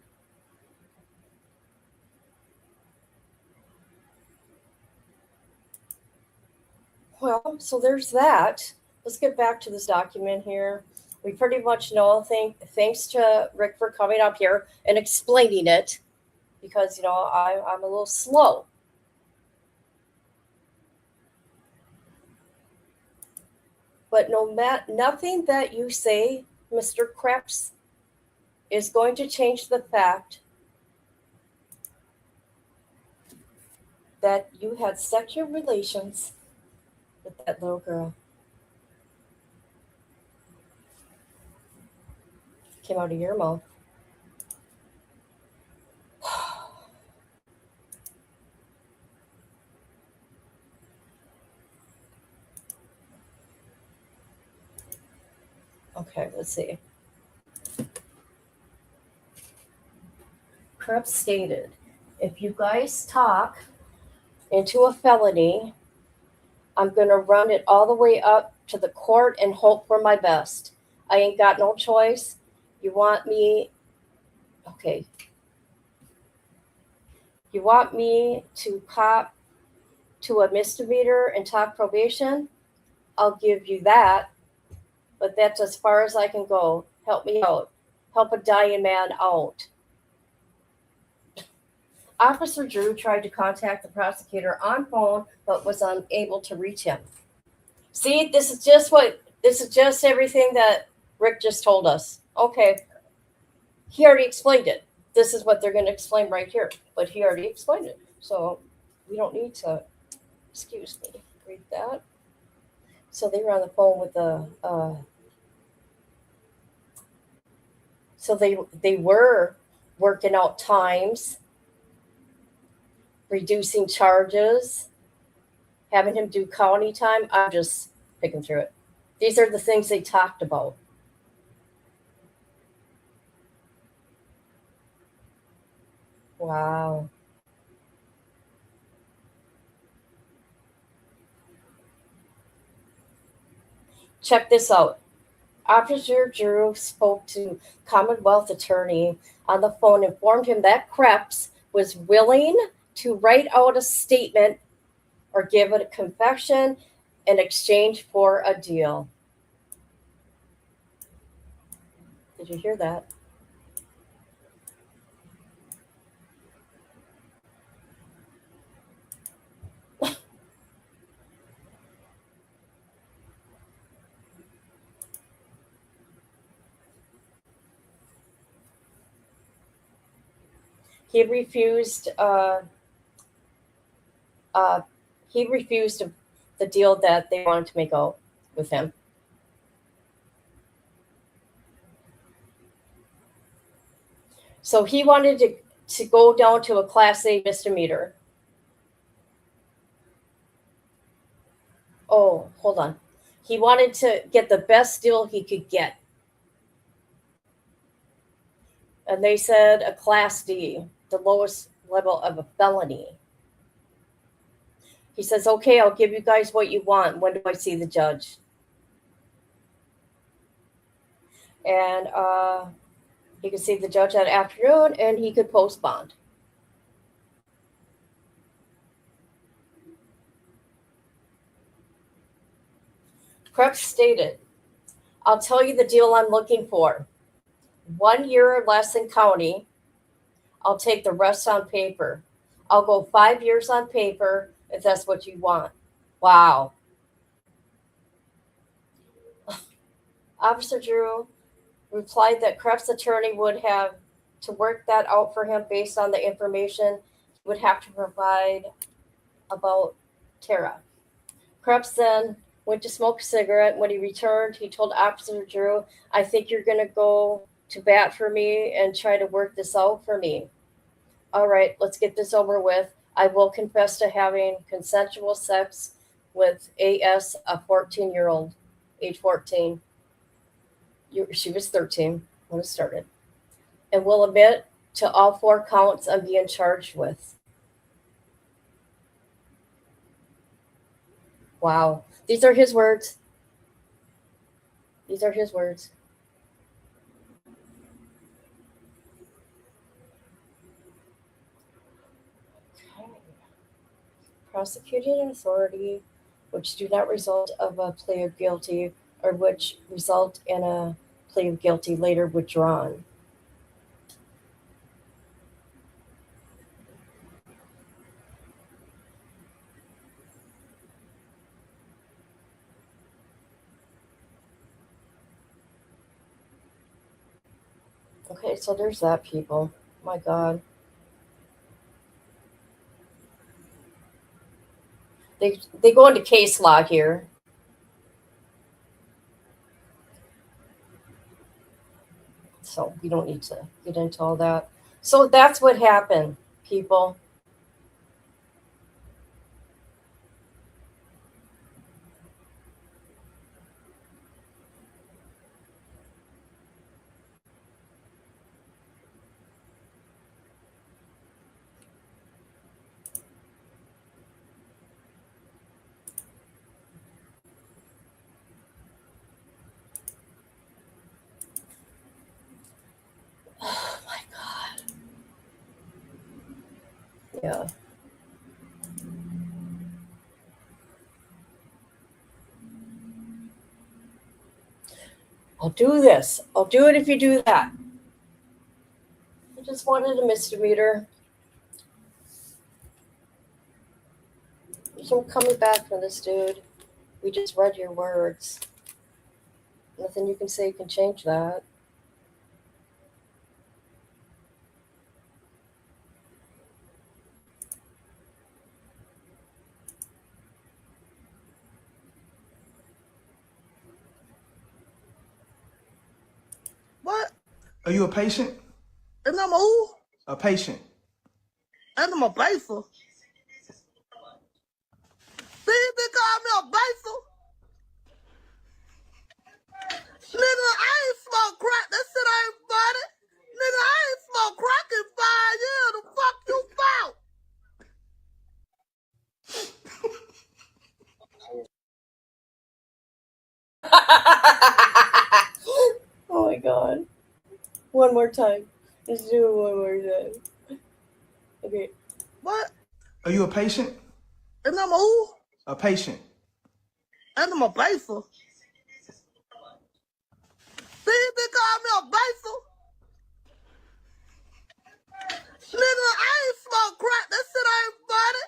Well, so there's that. Let's get back to this document here. We pretty much know, thanks to Rick for coming up here and explaining it, because I'm a little slow. But nothing that you say, Mr. Krebs, is going to change the fact that you had sexual relations with that little girl. Came out of your mouth. Okay, let's see. Krebs stated, if you guys talk into a felony, I'm going to run it all the way up to the court and hope for my best. I ain't got no choice. You want me, okay. You want me to cop to a misdemeanor and talk probation? I'll give you that. But that's as far as I can go. Help me out. Help a dying man out. Officer Drew tried to contact the prosecutor on phone, but was unable to reach him. See, this is just everything that Rick just told us. Okay. He already explained it. This is what they're going to explain right here. But he already explained it. So we don't need to, excuse me, read that. So they were on the phone with the, so they were working out times, reducing charges, having him do county time. I'm just picking through it. These are the things they talked about. Wow. Check this out. Officer Drew spoke to Commonwealth attorney on the phone, informed him that Krebs was willing to write out a statement or give a confession in exchange for a deal. Did you hear that? He refused. He refused the deal that they wanted to make out with him. So he wanted to go down to a Class A misdemeanor. Oh, hold on. He wanted to get the best deal he could get. And they said a Class D, the lowest level of a felony. He says, okay, I'll give you guys what you want. When do I see the judge? And he could see the judge that afternoon, and he could post bond. Krebs stated, I'll tell you the deal I'm looking for. 1 year or less in county. I'll take the rest on paper. I'll go 5 years on paper if that's what you want. Wow. Officer Drew replied that Krepp's attorney would have to work that out for him based on the information he would have to provide about Tara. Krebs then went to smoke a cigarette. When he returned, he told Officer Drew, I think you're going to go to bat for me and try to work this out for me. All right, let's get this over with. I will confess to having consensual sex with AS, a 14-year-old, age 14. She was 13 when it started. And will admit to all 4 counts I'm being charged with. Wow. These are his words. These are his words. Okay. Prosecuting authority which do not result of a plea of guilty or which result in a plea of guilty later withdrawn. Okay, so there's that, people. My God. They go into case law here. So we don't need to get into all that. So that's what happened, people. Oh my God. Yeah. I'll do this. I'll do it if you do that. I just wanted a misdemeanor. There's no coming back from this, dude. We just read your words. Nothing you can say can change that. What? Are you a patient? And I'm who? A patient. And I'm a baser. See, they call me a baser. Nigga, I ain't smoked crack. That shit ain't funny. Nigga, I ain't smoked crack in 5 years. The fuck you found? Oh my God. One more time. Let's do it one more time. Okay. What? Are you a patient? And I'm who? A patient. And I'm a baser. See, they call me a baser. Nigga, I ain't smoked crack. That shit ain't funny.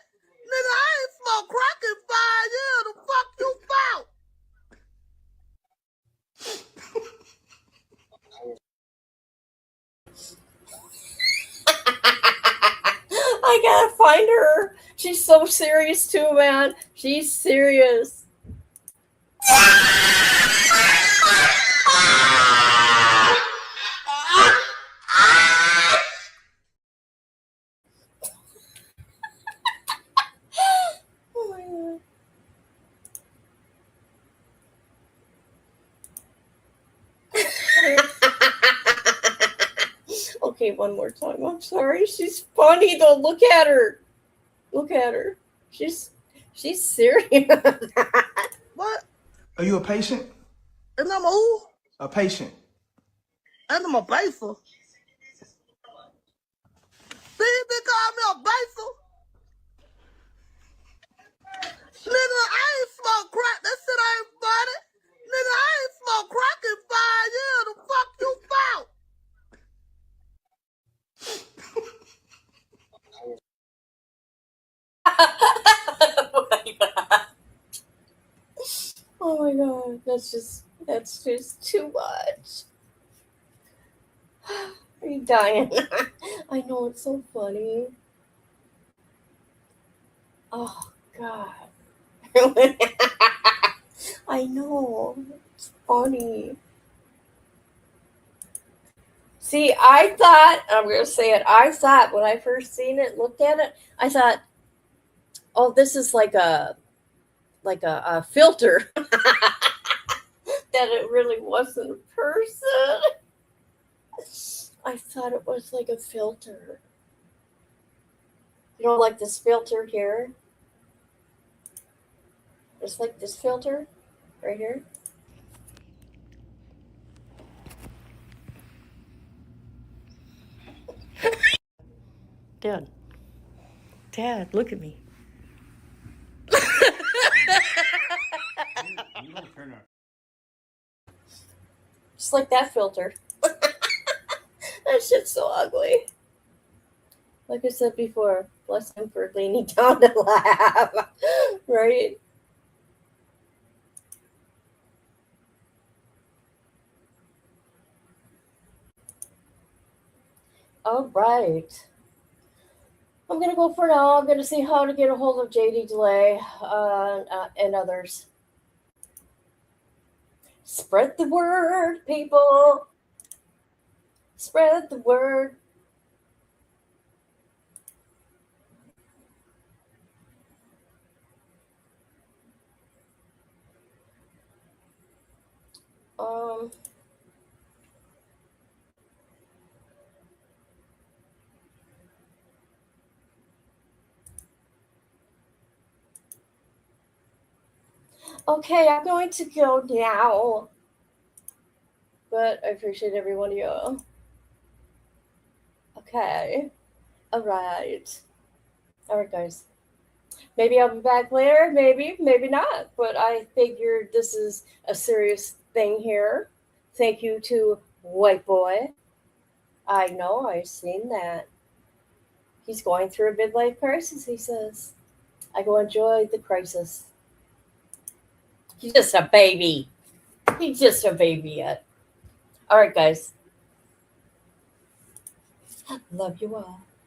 Nigga, I ain't smoked crack in 5 years. The fuck you found? I gotta find her. She's so serious too, man. She's serious. Oh my God. Okay, one more time. I'm sorry. She's funny though. Look at her. Look at her. She's serious. What? Are you a patient? And I'm who? A patient. And I'm a baser. See, they call me a baser. Nigga, I ain't smoked crack. That shit ain't funny. Nigga, I ain't smoked crack in my god, that's just too much. Are you dying? I know, it's so funny. Oh god. I know. It's funny. See, I thought, I'm going to say it, I thought when I first seen it, looked at it, I thought, oh, this is like a filter. That it really wasn't a person. I thought it was like a filter. You know, like this filter here. Just like this filter right here. Dad, look at me. Just like that filter. That shit's so ugly. Like I said before, bless him for leaning down to laugh. Right? All right. I'm going to go for now. I'm going to see how to get a hold of JD Delay and others. Spread the word, people. Spread the word. Okay, I'm going to go now. But I appreciate every one of you. Okay. All right. All right, guys. Maybe I'll be back later. Maybe not. But I figured this is a serious thing here. Thank you to White Boy. I know, I've seen that. He's going through a midlife crisis, he says. I go enjoy the crisis. He's just a baby. He's just a baby yet. All right, guys. Love you all.